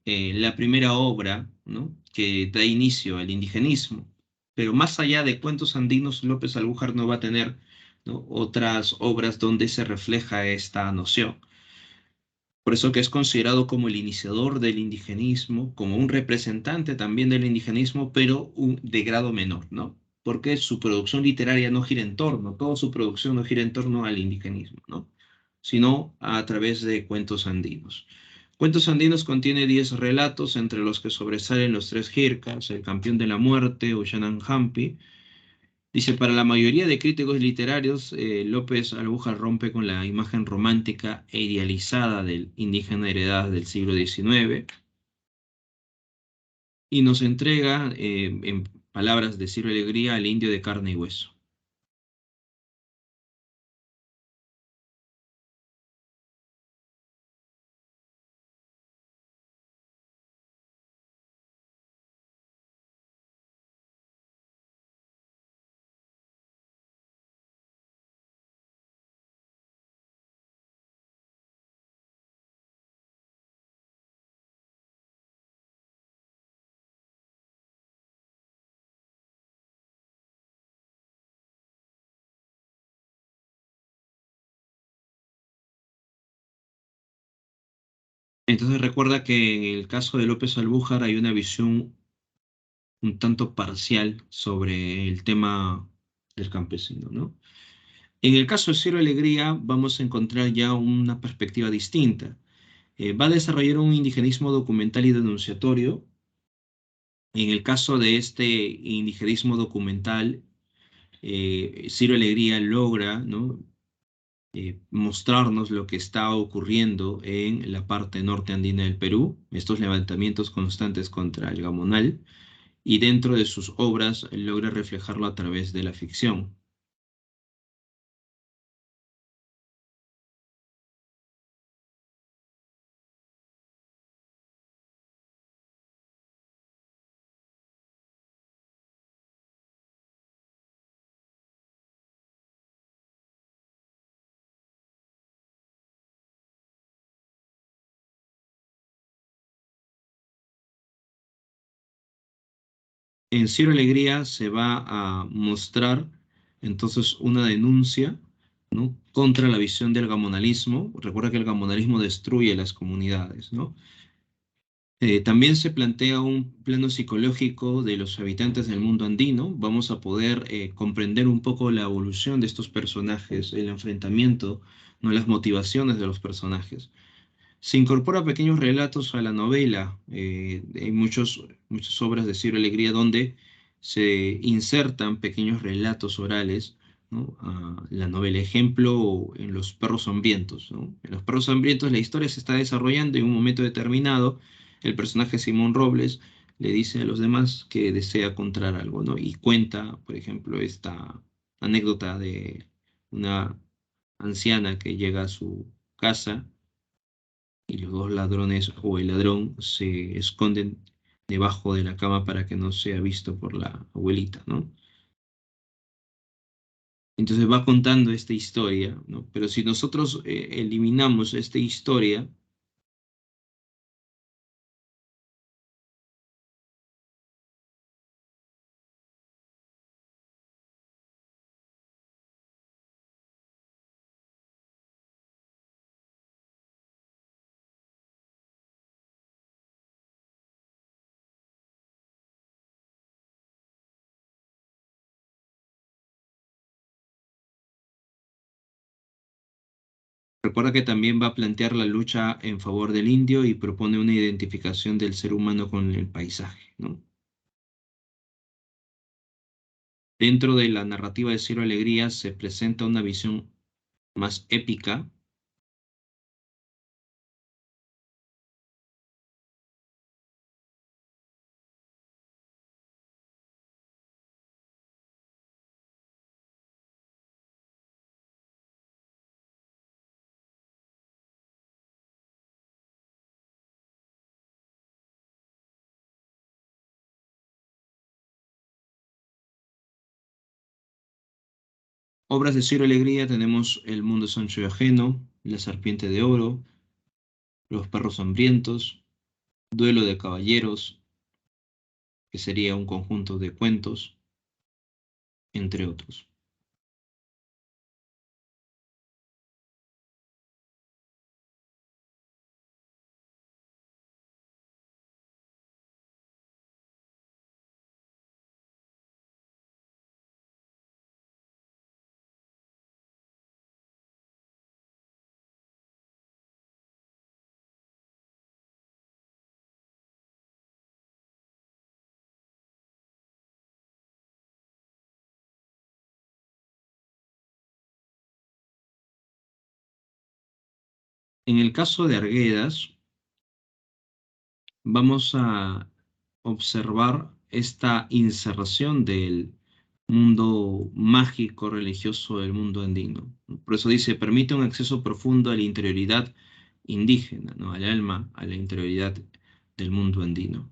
la primera obra, ¿no?, que da inicio al indigenismo. Pero más allá de Cuentos Andinos, López Albujar no va a tener, ¿no?, otras obras donde se refleja esta noción. Por eso que es considerado como el iniciador del indigenismo, como un representante también del indigenismo, pero de grado menor, ¿no? Porque su producción literaria no gira en torno, toda su producción no gira en torno al indigenismo, ¿no?, sino a través de cuentos andinos. Cuentos Andinos contiene 10 relatos, entre los que sobresalen los tres Jircas, El Campeón de la Muerte o Hampi. Dice, para la mayoría de críticos literarios, López Albújar rompe con la imagen romántica e idealizada del indígena heredad del siglo XIX y nos entrega, en palabras de Ciro Alegría, al indio de carne y hueso. Entonces recuerda que en el caso de López Albújar hay una visión un tanto parcial sobre el tema del campesino, ¿no? En el caso de Ciro Alegría vamos a encontrar ya una perspectiva distinta. Va a desarrollar un indigenismo documental y denunciatorio. En el caso de este indigenismo documental, Ciro Alegría logra, ¿no?, mostrarnos lo que está ocurriendo en la parte norte andina del Perú, estos levantamientos constantes contra el gamonal, y dentro de sus obras logra reflejarlo a través de la ficción. En Ciro Alegría se va a mostrar entonces una denuncia, ¿no?, contra la visión del gamonalismo. Recuerda que el gamonalismo destruye las comunidades, ¿no? También se plantea un plano psicológico de los habitantes del mundo andino. Vamos a poder comprender un poco la evolución de estos personajes, el enfrentamiento, ¿no?, las motivaciones de los personajes. Se incorpora pequeños relatos a la novela. Hay muchas obras de Ciro Alegría donde se insertan pequeños relatos orales, ¿no? A la novela. Ejemplo, en Los perros hambrientos, ¿no? En Los perros hambrientos la historia se está desarrollando y en un momento determinado el personaje Simón Robles le dice a los demás que desea encontrar algo, ¿no? Y cuenta, por ejemplo, esta anécdota de una anciana que llega a su casa y los dos ladrones o el ladrón se esconden debajo de la cama para que no sea visto por la abuelita, ¿no? Entonces va contando esta historia, ¿no? Pero si nosotros eliminamos esta historia, recuerda que también va a plantear la lucha en favor del indio y propone una identificación del ser humano con el paisaje, ¿no? Dentro de la narrativa de Ciro Alegría se presenta una visión más épica. Obras de Ciro Alegría tenemos El mundo es ancho y ajeno, La serpiente de oro, Los perros hambrientos, Duelo de caballeros, que sería un conjunto de cuentos, entre otros. En el caso de Arguedas, vamos a observar esta inserción del mundo mágico religioso del mundo andino. Por eso dice, permite un acceso profundo a la interioridad indígena, ¿no? Al alma, a la interioridad del mundo andino.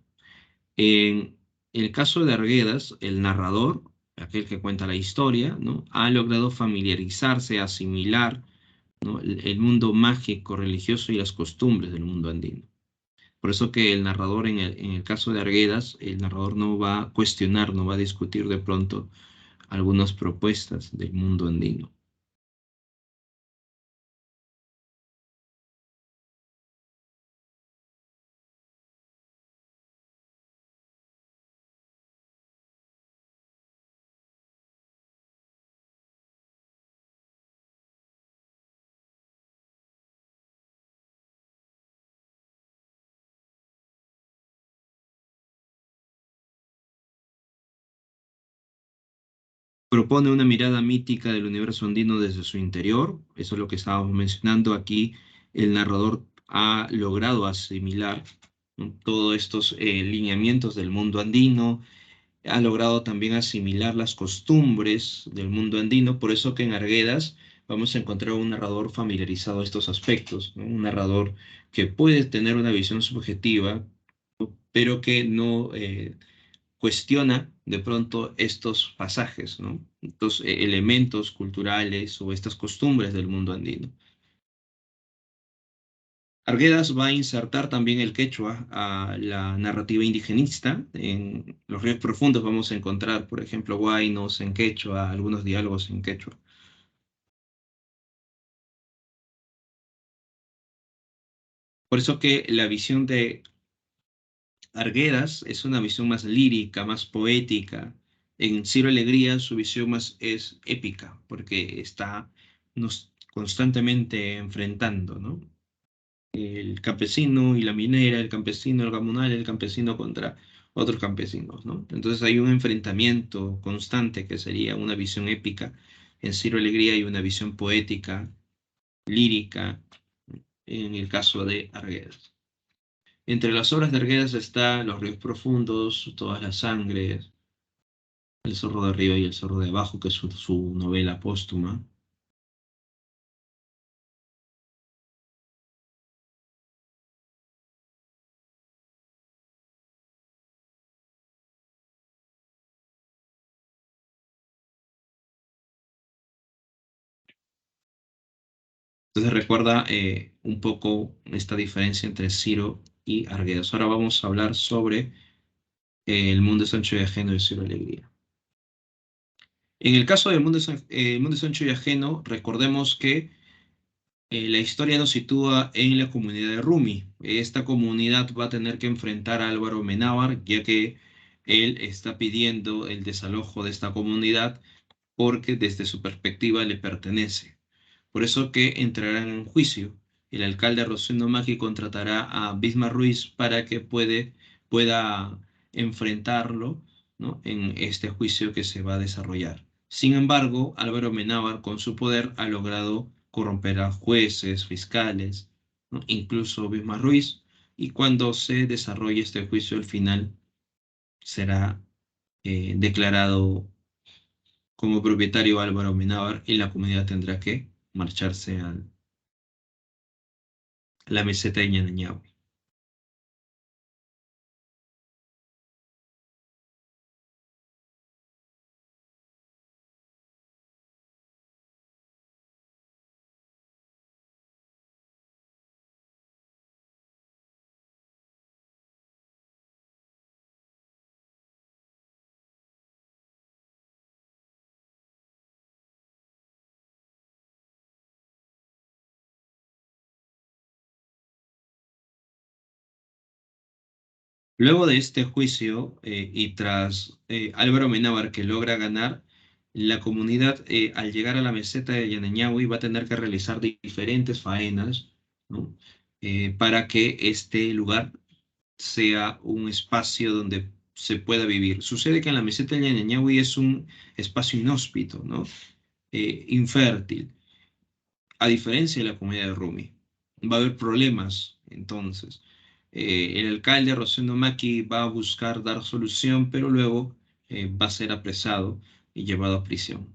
En el caso de Arguedas, el narrador, aquel que cuenta la historia, ¿no? Ha logrado familiarizarse, asimilar, ¿no? El mundo mágico, religioso y las costumbres del mundo andino. Por eso que el narrador, en el caso de Arguedas, el narrador no va a cuestionar, no va a discutir de pronto algunas propuestas del mundo andino. Propone una mirada mítica del universo andino desde su interior, eso es lo que estábamos mencionando aquí. El narrador ha logrado asimilar, ¿no? Todos estos lineamientos del mundo andino, ha logrado también asimilar las costumbres del mundo andino, por eso que en Arguedas vamos a encontrar un narrador familiarizado a estos aspectos, ¿no? Un narrador que puede tener una visión subjetiva, pero que no cuestiona de pronto estos pasajes, ¿no? Estos elementos culturales o estas costumbres del mundo andino. Arguedas va a insertar también el quechua a la narrativa indigenista. En Los ríos profundos vamos a encontrar, por ejemplo, huaynos en quechua, algunos diálogos en quechua. Por eso que la visión de Arguedas es una visión más lírica, más poética. En Ciro Alegría su visión más es épica, porque está nos constantemente enfrentando, ¿no? el campesino y la minera, el campesino, el gamonal, el campesino contra otros campesinos, ¿no? Entonces hay un enfrentamiento constante que sería una visión épica en Ciro Alegría y una visión poética, lírica, en el caso de Arguedas. Entre las obras de Arguedas está Los ríos profundos, Todas las sangres, El zorro de arriba y El zorro de abajo, que es su novela póstuma. Entonces recuerda un poco esta diferencia entre Ciro y Arguedas. Ahora vamos a hablar sobre El mundo es ancho y ajeno de Ciro Alegría. En el caso del mundo El mundo es ancho y ajeno, recordemos que la historia nos sitúa en la comunidad de Rumi. Esta comunidad va a tener que enfrentar a Álvaro Menábar, ya que él está pidiendo el desalojo de esta comunidad porque desde su perspectiva le pertenece. Por eso que entrará en juicio. El alcalde Rosendo Maggi contratará a Bismar Ruiz para que pueda enfrentarlo, ¿no? En este juicio que se va a desarrollar. Sin embargo, Álvaro Menábar, con su poder, ha logrado corromper a jueces, fiscales, ¿no? Incluso Bismar Ruiz, y cuando se desarrolle este juicio, al final será declarado como propietario Álvaro Menábar y la comunidad tendrá que marcharse a la meseta de Ñañahui. Luego de este juicio y tras Álvaro Menábar que logra ganar, la comunidad al llegar a la meseta de Ñañahui va a tener que realizar diferentes faenas, ¿no? Para que este lugar sea un espacio donde se pueda vivir. Sucede que en la meseta de Ñañahui es un espacio inhóspito, ¿no? Infértil, a diferencia de la comunidad de Rumi. Va a haber problemas, entonces. El alcalde Rosendo Maki va a buscar dar solución, pero luego va a ser apresado y llevado a prisión.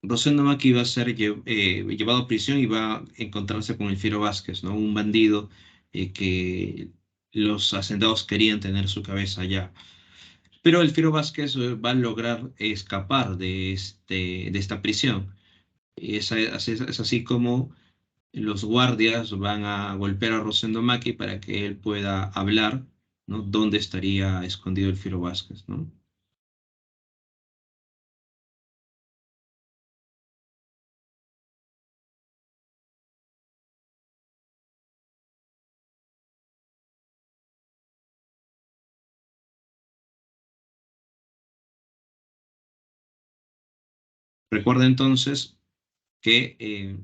Rosendo Maki va a ser llevado a prisión y va a encontrarse con el Fiero Vázquez, ¿no? Un bandido que los hacendados querían tener su cabeza allá. Pero el Fiero Vázquez va a lograr escapar de esta prisión. Es así como los guardias van a golpear a Rosendo Maki para que él pueda hablar, ¿no? Dónde estaría escondido el Fiero Vázquez, ¿no? Recuerda entonces que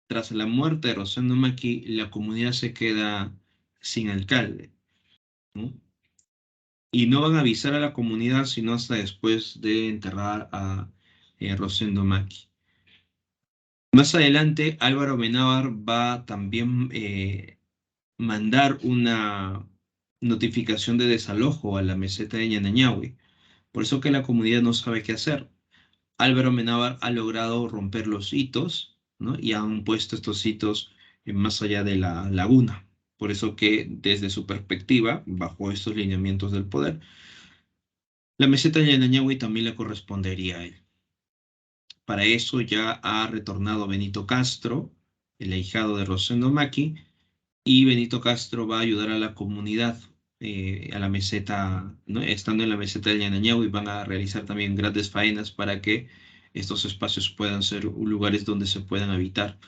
tras la muerte de Rosendo Maki, la comunidad se queda sin alcalde, ¿no? Y no van a avisar a la comunidad sino hasta después de enterrar a Rosendo Maki. Más adelante, Álvaro Menábar va también mandar una notificación de desalojo a la meseta de Ñanañahui. Por eso que la comunidad no sabe qué hacer. Álvaro Menábar ha logrado romper los hitos, ¿no? Y han puesto estos hitos más allá de la laguna. Por eso que desde su perspectiva, bajo estos lineamientos del poder, la meseta de Ñanañahui también le correspondería a él. Para eso ya ha retornado Benito Castro, el ahijado de Rosendo Maki, y Benito Castro va a ayudar a la comunidad, a la meseta, ¿no? Estando en la meseta de Ñanañahui, y van a realizar también grandes faenas para que estos espacios puedan ser lugares donde se puedan habitar.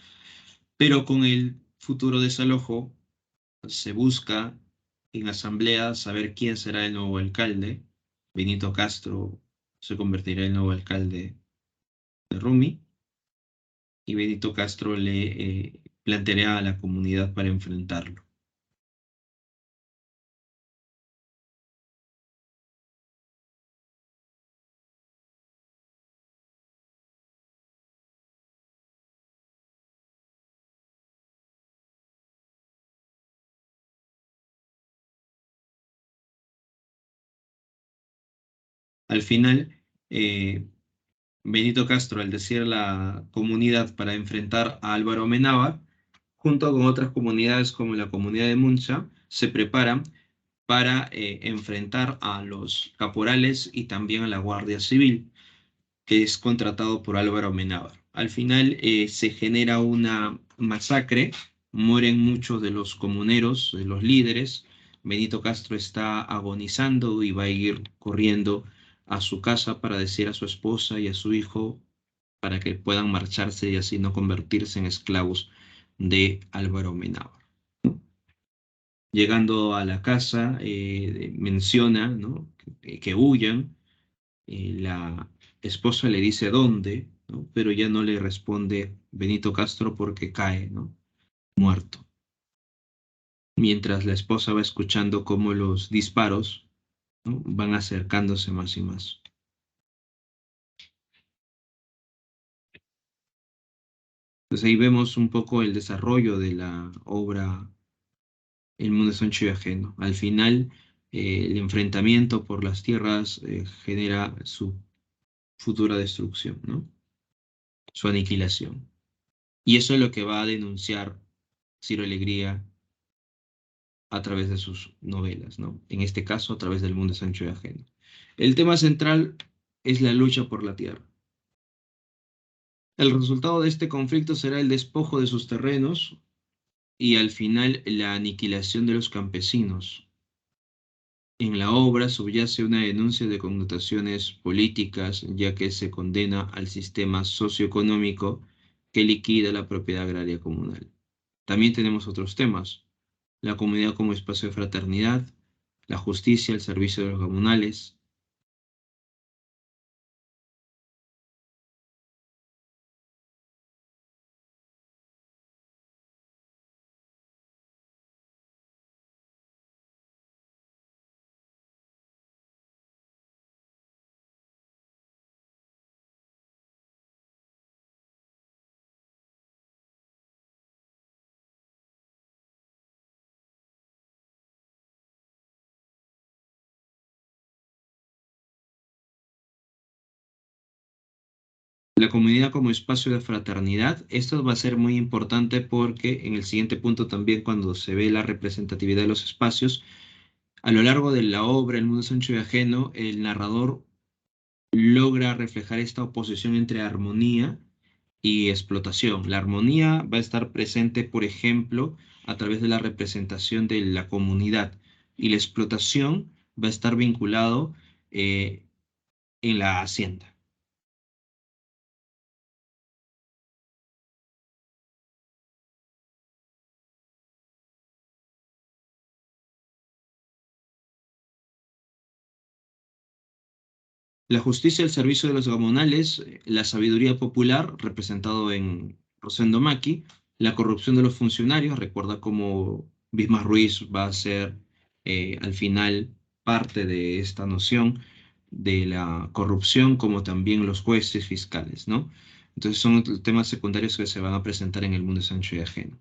Pero con el futuro desalojo, se busca en asamblea saber quién será el nuevo alcalde. Benito Castro se convertirá en el nuevo alcalde de Rumi y Benito Castro le planteará a la comunidad para enfrentarlo. Al final, eh, Benito Castro, al decir la comunidad para enfrentar a Álvaro Amenábar, junto con otras comunidades como la comunidad de Muncha, se preparan para enfrentar a los caporales y también a la Guardia Civil, que es contratado por Álvaro Amenábar. Al final se genera una masacre, mueren muchos de los comuneros, de los líderes. Benito Castro está agonizando y va a ir corriendo a su casa para decir a su esposa y a su hijo para que puedan marcharse y así no convertirse en esclavos de Álvaro Amenábar. Llegando a la casa, menciona, ¿no?, que huyan. La esposa le dice dónde, ¿no?, pero ya no le responde Benito Castro porque cae, ¿no?, muerto. Mientras la esposa va escuchando cómo los disparos, ¿no?, van acercándose más y más. Entonces ahí vemos un poco el desarrollo de la obra El mundo es ancho y ajeno. Al final, el enfrentamiento por las tierras genera su futura destrucción, ¿no?, su aniquilación. Y eso es lo que va a denunciar Ciro Alegría a través de sus novelas, ¿no? En este caso, a través del mundo es ancho y ajeno. El tema central es la lucha por la tierra. El resultado de este conflicto será el despojo de sus terrenos y al final la aniquilación de los campesinos. En la obra subyace una denuncia de connotaciones políticas, ya que se condena al sistema socioeconómico que liquida la propiedad agraria comunal. También tenemos otros temas: la comunidad como espacio de fraternidad, la justicia al servicio de los comunales. La comunidad como espacio de fraternidad, esto va a ser muy importante porque en el siguiente punto también, cuando se ve la representatividad de los espacios, a lo largo de la obra El mundo es ancho y ajeno, el narrador logra reflejar esta oposición entre armonía y explotación. La armonía va a estar presente, por ejemplo, a través de la representación de la comunidad, y la explotación va a estar vinculado eh, en la hacienda. La justicia al servicio de los gamonales, la sabiduría popular, representado en Rosendo Maki, la corrupción de los funcionarios, recuerda cómo Bismarck Ruiz va a ser al final parte de esta noción de la corrupción, como también los jueces fiscales, ¿no? Entonces son temas secundarios que se van a presentar en El mundo es ancho y ajeno.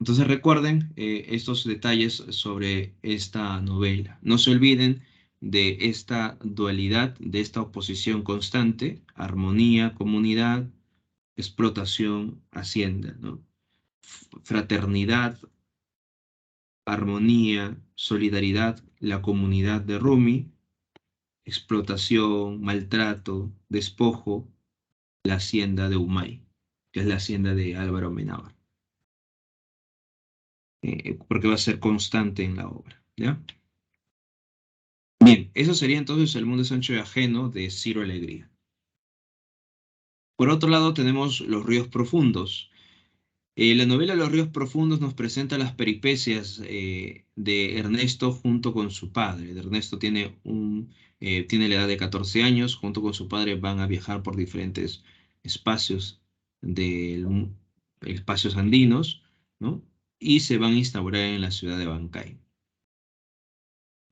Entonces recuerden estos detalles sobre esta novela. No se olviden de esta dualidad, de esta oposición constante: armonía, comunidad; explotación, hacienda, ¿no? Fraternidad, armonía, solidaridad, la comunidad de Rumi; explotación, maltrato, despojo, la hacienda de Humay, que es la hacienda de Álvaro Amenábar, porque va a ser constante en la obra, ¿ya? Bien, eso sería entonces El mundo es ancho y ajeno de Ciro Alegría. Por otro lado, tenemos Los ríos profundos. La novela Los ríos profundos nos presenta las peripecias de Ernesto junto con su padre. Ernesto tiene la edad de 14 años, junto con su padre van a viajar por diferentes espacios del, espacios andinos, ¿no? Y se van a instaurar en la ciudad de Bancay.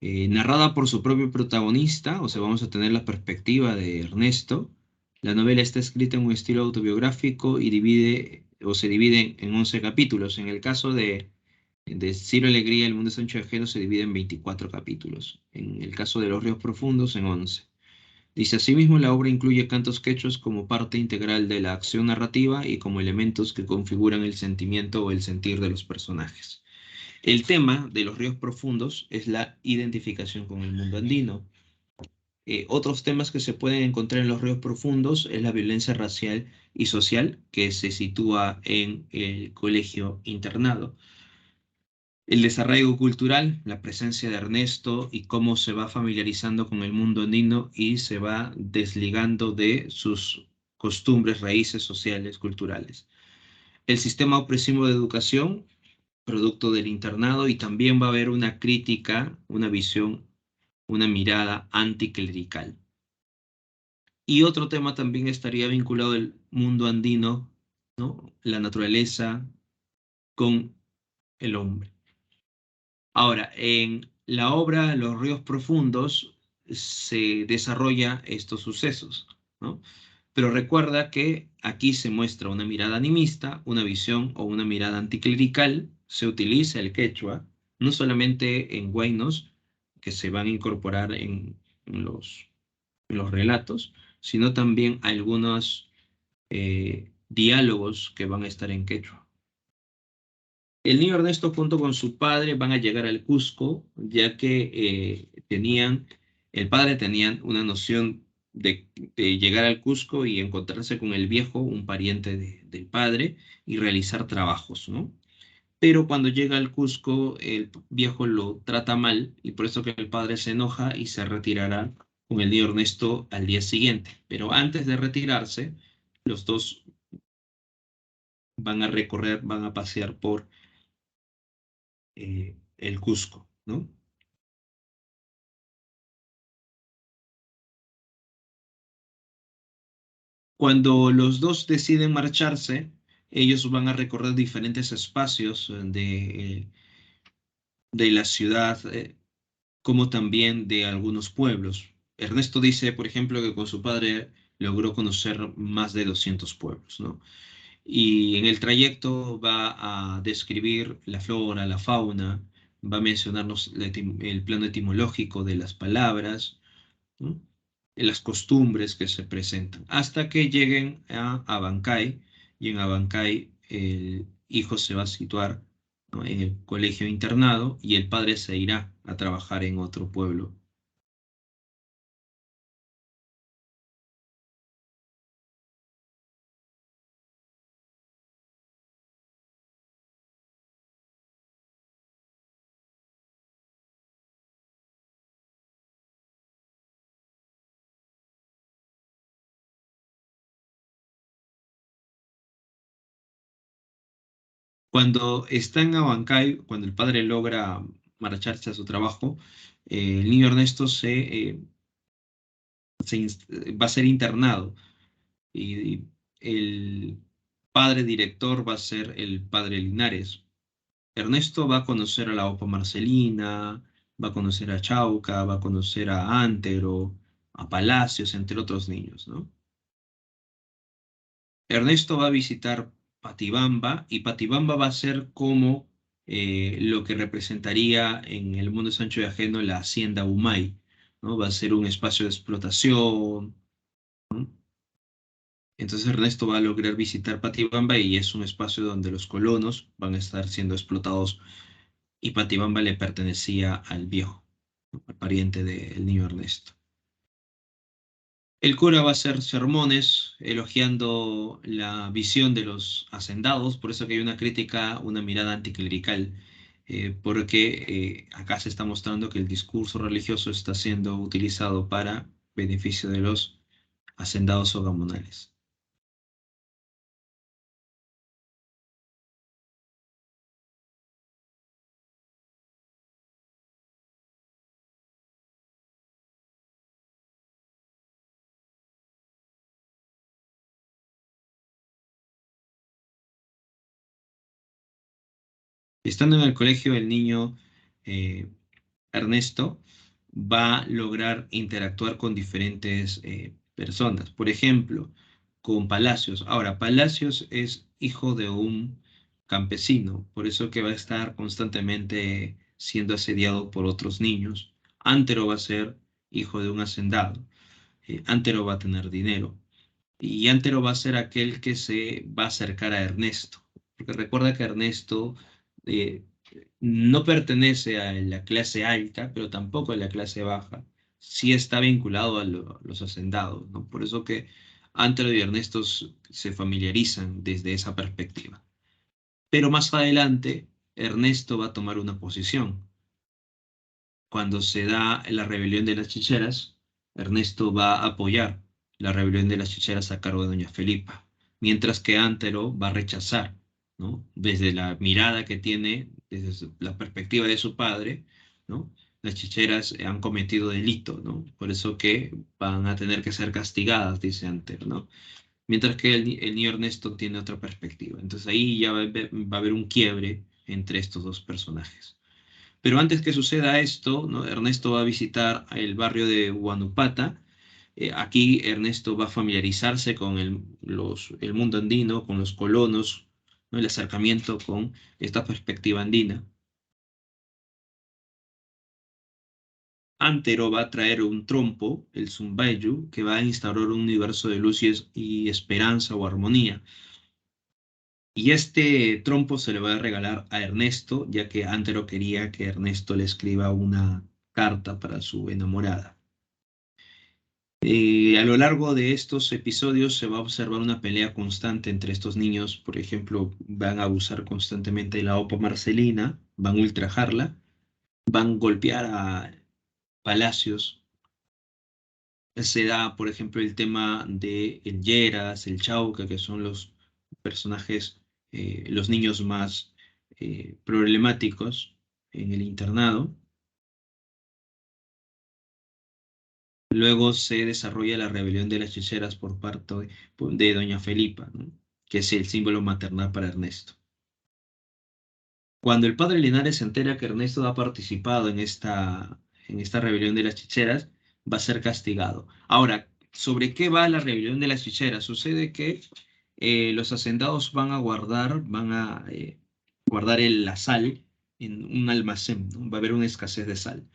Narrada por su propio protagonista, o sea, vamos a tener la perspectiva de Ernesto. La novela está escrita en un estilo autobiográfico y se divide en 11 capítulos. En el caso de Ciro Alegría, El mundo es ancho y ajeno, se divide en 24 capítulos. En el caso de Los ríos profundos, en 11. Dice, asimismo, la obra incluye cantos quechos como parte integral de la acción narrativa y como elementos que configuran el sentimiento o el sentir de los personajes. El tema de Los ríos profundos es la identificación con el mundo andino. Otros temas que se pueden encontrar en Los ríos profundos es la violencia racial y social que se sitúa en el colegio internado. El desarraigo cultural, la presencia de Ernesto y cómo se va familiarizando con el mundo andino y se va desligando de sus costumbres, raíces sociales, culturales. El sistema opresivo de educación, producto del internado, y también va a haber una crítica, una visión, una mirada anticlerical. Y otro tema también estaría vinculado al mundo andino, ¿no? La naturaleza con el hombre. Ahora, en la obra Los ríos profundos se desarrolla estos sucesos, ¿no? Pero recuerda que aquí se muestra una mirada animista, una visión o una mirada anticlerical, se utiliza el quechua, no solamente en huaynos, que se van a incorporar en los relatos, sino también algunos diálogos que van a estar en quechua. El niño Ernesto junto con su padre van a llegar al Cusco, ya que el padre tenían una noción de llegar al Cusco y encontrarse con el viejo, un pariente del padre, y realizar trabajos, ¿no? Pero cuando llega al Cusco, el viejo lo trata mal y por eso que el padre se enoja y se retirará con el niño Ernesto al día siguiente. Pero antes de retirarse, los dos van a recorrer, van a pasear por el Cusco, ¿no? Cuando los dos deciden marcharse, ellos van a recorrer diferentes espacios de la ciudad, como también de algunos pueblos. Ernesto dice, por ejemplo, que con su padre logró conocer más de 200 pueblos, ¿no? Y en el trayecto va a describir la flora, la fauna, va a mencionarnos el plano etimológico de las palabras, ¿no? Las costumbres que se presentan, hasta que lleguen a Abancay, y en Abancay el hijo se va a situar, ¿no? En el colegio internado y el padre se irá a trabajar en otro pueblo. Cuando está en Abancay, cuando el padre logra marcharse a su trabajo, el niño Ernesto va a ser internado y el padre director va a ser el padre Linares. Ernesto va a conocer a la Opa Marcelina, va a conocer a Chauca, va a conocer a Antero, a Palacios, entre otros niños, ¿no? Ernesto va a visitar Patibamba y Patibamba va a ser como lo que representaría en el mundo de Sancho de Ajeno la hacienda Humay, ¿no? Va a ser un espacio de explotación, ¿no? Entonces Ernesto va a lograr visitar Patibamba y es un espacio donde los colonos van a estar siendo explotados y Patibamba le pertenecía al viejo, ¿no? Al pariente del niño Ernesto. El cura va a hacer sermones elogiando la visión de los hacendados, por eso que hay una crítica, una mirada anticlerical, porque acá se está mostrando que el discurso religioso está siendo utilizado para beneficio de los hacendados o gamonales. Estando en el colegio, el niño eh, Ernesto va a lograr interactuar con diferentes personas. Por ejemplo, con Palacios. Ahora, Palacios es hijo de un campesino, por eso que va a estar constantemente siendo asediado por otros niños. Antero va a ser hijo de un hacendado. Antero va a tener dinero. Y Antero va a ser aquel que se va a acercar a Ernesto. Porque recuerda que Ernesto eh, no pertenece a la clase alta, pero tampoco a la clase baja. Sí está vinculado a los hacendados, ¿no? Por eso que Antero y Ernesto se familiarizan desde esa perspectiva. Pero más adelante, Ernesto va a tomar una posición. Cuando se da la rebelión de las chicheras, Ernesto va a apoyar la rebelión de las chicheras a cargo de doña Felipa, mientras que Antero va a rechazar, ¿no? Desde la mirada que tiene, desde la perspectiva de su padre, ¿no? Las chicheras han cometido delito, ¿no? Por eso que van a tener que ser castigadas, dice Antero, ¿no? Mientras que el niño Ernesto tiene otra perspectiva. Entonces ahí ya va a haber un quiebre entre estos dos personajes. Pero antes que suceda esto, ¿no? Ernesto va a visitar el barrio de Huanupata. Aquí Ernesto va a familiarizarse con el mundo andino, con los colonos, ¿no? El acercamiento con esta perspectiva andina. Antero va a traer un trompo, el Zumbayu, que va a instaurar un universo de luz y esperanza o armonía. Y este trompo se le va a regalar a Ernesto, ya que Antero quería que Ernesto le escriba una carta para su enamorada. A lo largo de estos episodios se va a observar una pelea constante entre estos niños. Por ejemplo, van a abusar constantemente de la Opa Marcelina, van a ultrajarla, van a golpear a Palacios. Se da, por ejemplo, el tema de el Lleras, el Chauca, que son los personajes, los niños más problemáticos en el internado. Luego se desarrolla la rebelión de las hechiceras por parte de doña Felipa, ¿no? Que es el símbolo maternal para Ernesto. Cuando el padre Linares se entera que Ernesto ha participado en esta rebelión de las chicheras, va a ser castigado. Ahora, ¿sobre qué va la rebelión de las chicheras? Sucede que los hacendados van a guardar la sal en un almacén, ¿no? Va a haber una escasez de sal.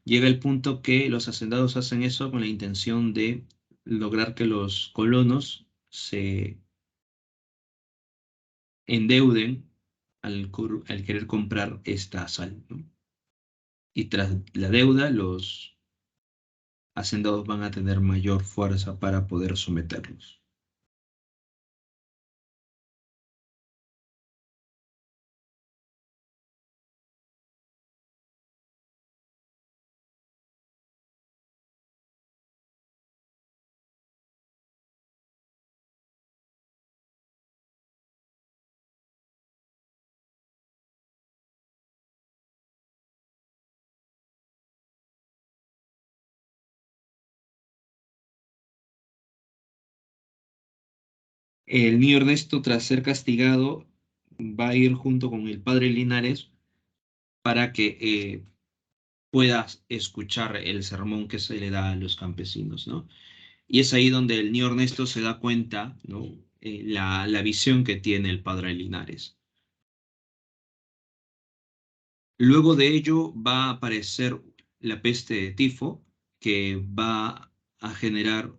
Llega el punto que los hacendados hacen eso con la intención de lograr que los colonos se endeuden al querer comprar esta sal, ¿no? Y tras la deuda, los hacendados van a tener mayor fuerza para poder someterlos. El niño Ernesto, tras ser castigado, va a ir junto con el padre Linares para que pueda escuchar el sermón que se le da a los campesinos, ¿no? Y es ahí donde el niño Ernesto se da cuenta, ¿no? La visión que tiene el padre Linares. Luego de ello va a aparecer la peste de tifo, que va a generar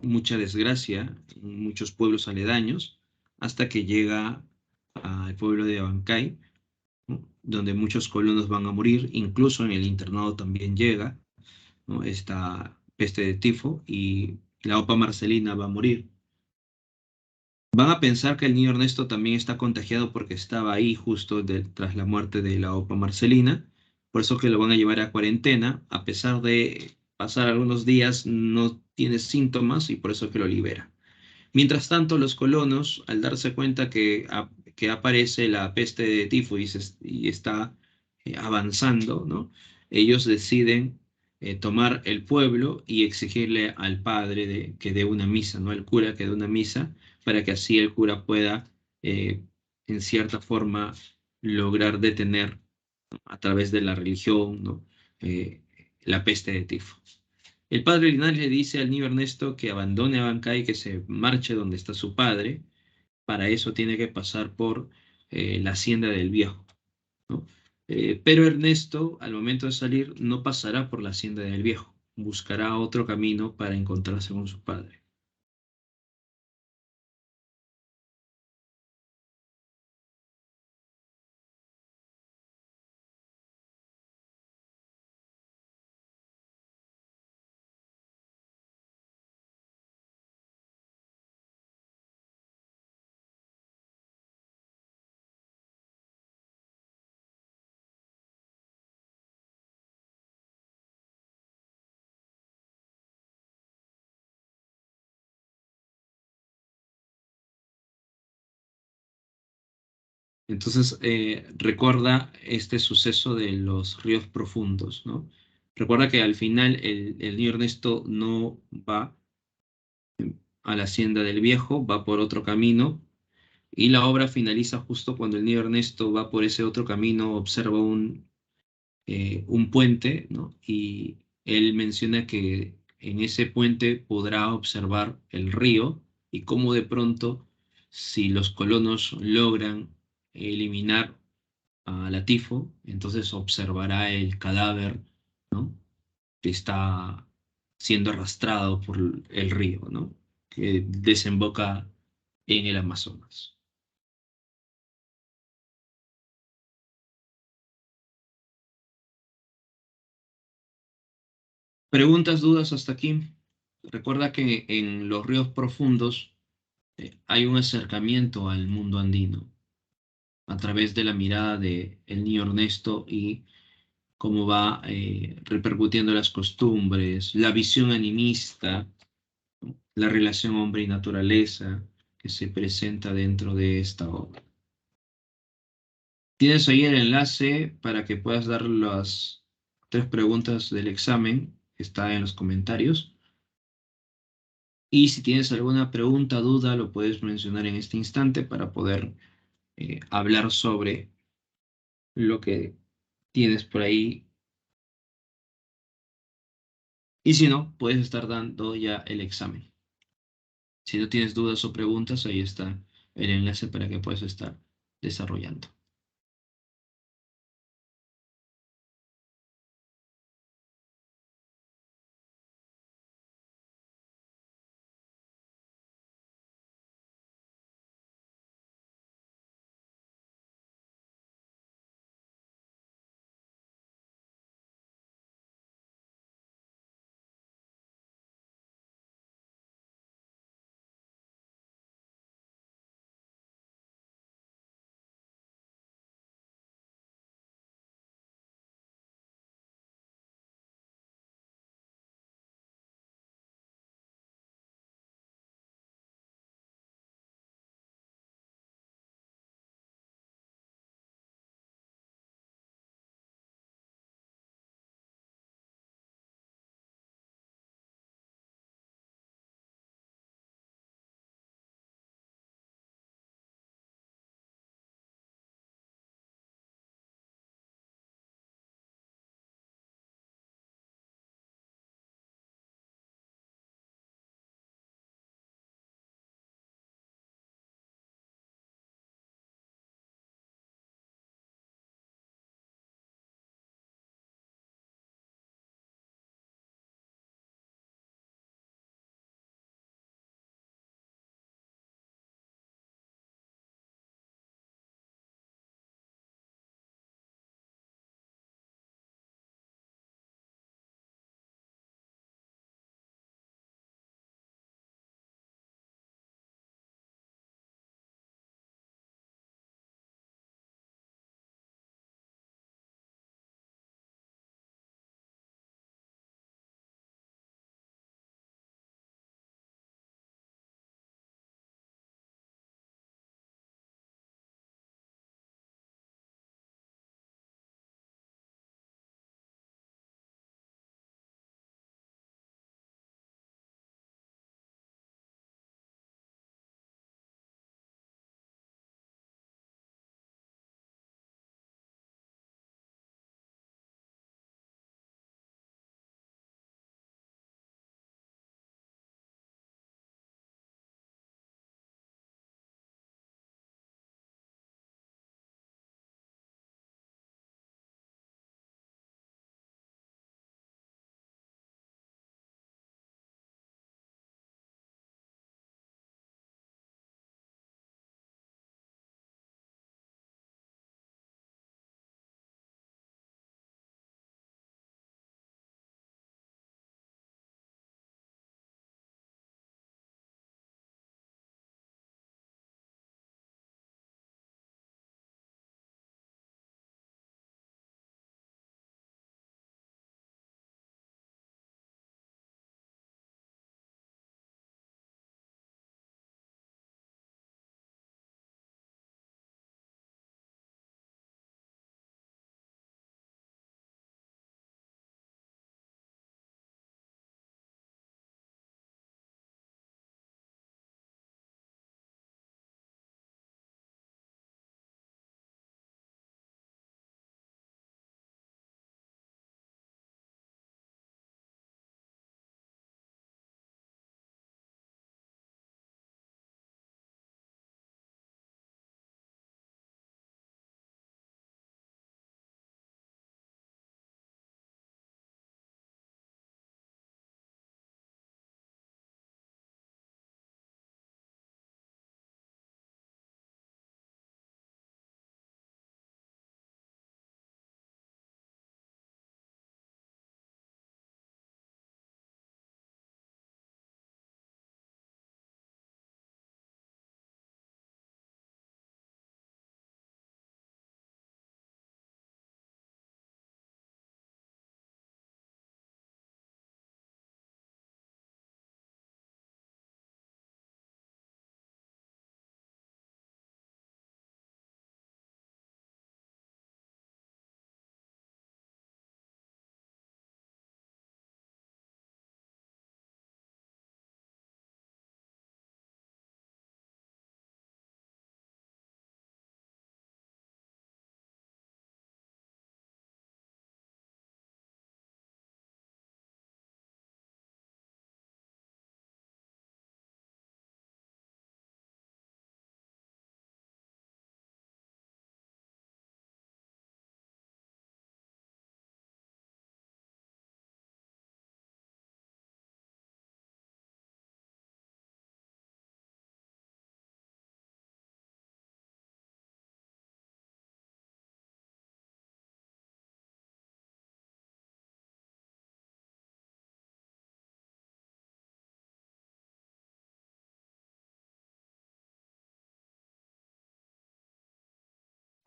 mucha desgracia en muchos pueblos aledaños, hasta que llega al pueblo de Abancay, ¿no? Donde muchos colonos van a morir, incluso en el internado también llega, ¿no? Esta peste de tifo y la OPA Marcelina va a morir. Van a pensar que el niño Ernesto también está contagiado porque estaba ahí justo tras la muerte de la OPA Marcelina, por eso que lo van a llevar a cuarentena, a pesar de pasar algunos días no tiene síntomas y por eso que lo libera. Mientras tanto, los colonos, al darse cuenta que aparece la peste de tifo y está avanzando, ¿no? Ellos deciden tomar el pueblo y exigirle al padre que dé una misa, ¿no? Al cura que dé una misa, para que así el cura pueda, en cierta forma, lograr detener a través de la religión, ¿no? Eh, la peste de tifo. El padre Linares le dice al niño Ernesto que abandone a Abancay, que se marche donde está su padre. Para eso tiene que pasar por la hacienda del viejo, ¿no? Pero Ernesto, al momento de salir, no pasará por la hacienda del viejo. Buscará otro camino para encontrarse con su padre. Entonces, recuerda este suceso de los ríos profundos, ¿no? Recuerda que al final el niño Ernesto no va a la hacienda del viejo, va por otro camino, y la obra finaliza justo cuando el niño Ernesto va por ese otro camino, observa un puente, ¿no? Y él menciona que en ese puente podrá observar el río y cómo de pronto, si los colonos logran eliminar a la tifo, entonces observará el cadáver, ¿no? Que está siendo arrastrado por el río, ¿no? Que desemboca en el Amazonas. Preguntas, dudas hasta aquí. Recuerda que en los ríos profundos hay un acercamiento al mundo andino a través de la mirada de el niño Ernesto y cómo va repercutiendo las costumbres, la visión animista, la relación hombre y naturaleza que se presenta dentro de esta obra. Tienes ahí el enlace para que puedas dar las tres preguntas del examen, que está en los comentarios. Y si tienes alguna pregunta, duda, lo puedes mencionar en este instante para poder hablar sobre lo que tienes por ahí. Y si no, puedes estar dando ya el examen. Si no tienes dudas o preguntas, ahí está el enlace para que puedas estar desarrollando.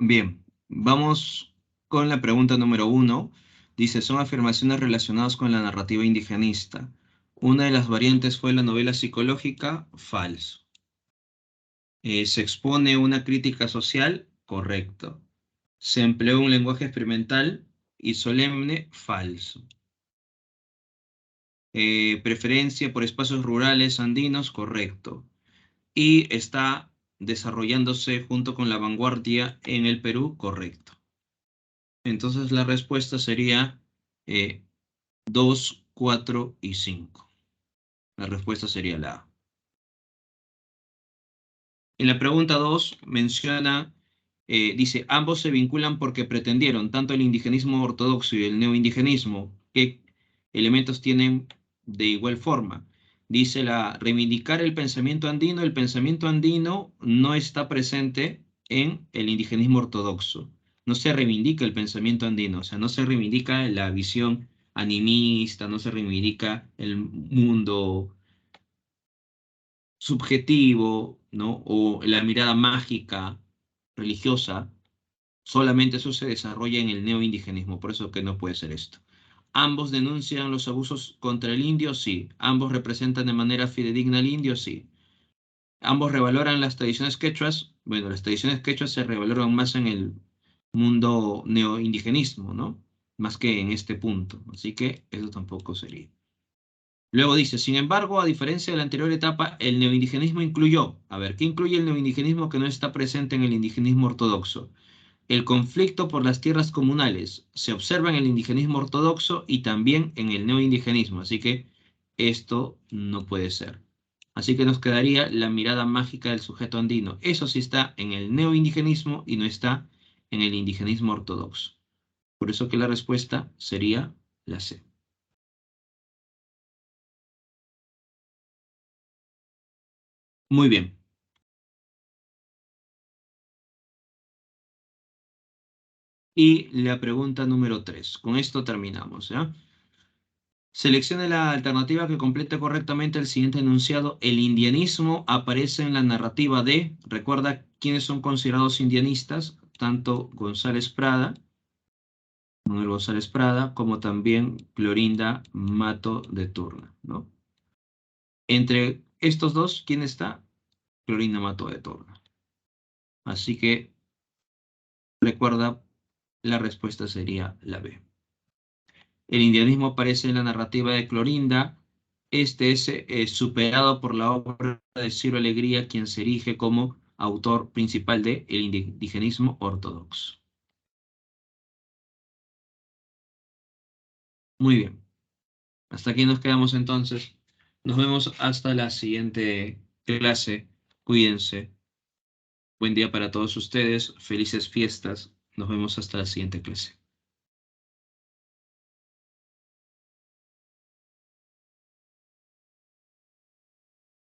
Bien, vamos con la pregunta número 1. Dice, son afirmaciones relacionadas con la narrativa indigenista. Una de las variantes fue la novela psicológica, falso. Se expone una crítica social, correcto. Se empleó un lenguaje experimental y solemne, falso. Preferencia por espacios rurales andinos, correcto. Y está desarrollándose junto con la vanguardia en el Perú, correcto. Entonces la respuesta sería 2, 4 y 5. La respuesta sería la A. En la pregunta 2 menciona, dice, ambos se vinculan porque pretendieron, tanto el indigenismo ortodoxo y el neoindigenismo, qué elementos tienen de igual forma. Dice reivindicar el pensamiento andino no está presente en el indigenismo ortodoxo. No se reivindica el pensamiento andino, o sea, no se reivindica la visión animista, no se reivindica el mundo subjetivo, ¿no? O la mirada mágica, religiosa, solamente eso se desarrolla en el neoindigenismo, por eso que no puede ser esto. ¿Ambos denuncian los abusos contra el indio? Sí. ¿Ambos representan de manera fidedigna al indio? Sí. ¿Ambos revaloran las tradiciones quechuas? Bueno, las tradiciones quechuas se revaloran más en el mundo neoindigenismo, ¿no? Más que en este punto. Así que eso tampoco sería. Luego dice, sin embargo, a diferencia de la anterior etapa, el neoindigenismo incluyó, a ver, ¿qué incluye el neoindigenismo que no está presente en el indigenismo ortodoxo? El conflicto por las tierras comunales se observa en el indigenismo ortodoxo y también en el neoindigenismo, así que esto no puede ser. Así que nos quedaría la mirada mágica del sujeto andino. Eso sí está en el neoindigenismo y no está en el indigenismo ortodoxo. Por eso que la respuesta sería la C. Muy bien. Y la pregunta número 3. Con esto terminamos, ¿ya? Seleccione la alternativa que complete correctamente el siguiente enunciado. El indianismo aparece en la narrativa de, recuerda quiénes son considerados indianistas, tanto González Prada, Manuel González Prada, como también Clorinda Mato de Turna, ¿no? Entre estos dos, ¿quién está? Clorinda Mato de Turna. Así que recuerda, la respuesta sería la B. El indianismo aparece en la narrativa de Clorinda. Este es superado por la obra de Ciro Alegría, quien se erige como autor principal de El indigenismo ortodoxo. Muy bien. Hasta aquí nos quedamos entonces. Nos vemos hasta la siguiente clase. Cuídense. Buen día para todos ustedes. Felices fiestas. Nos vemos hasta la siguiente clase.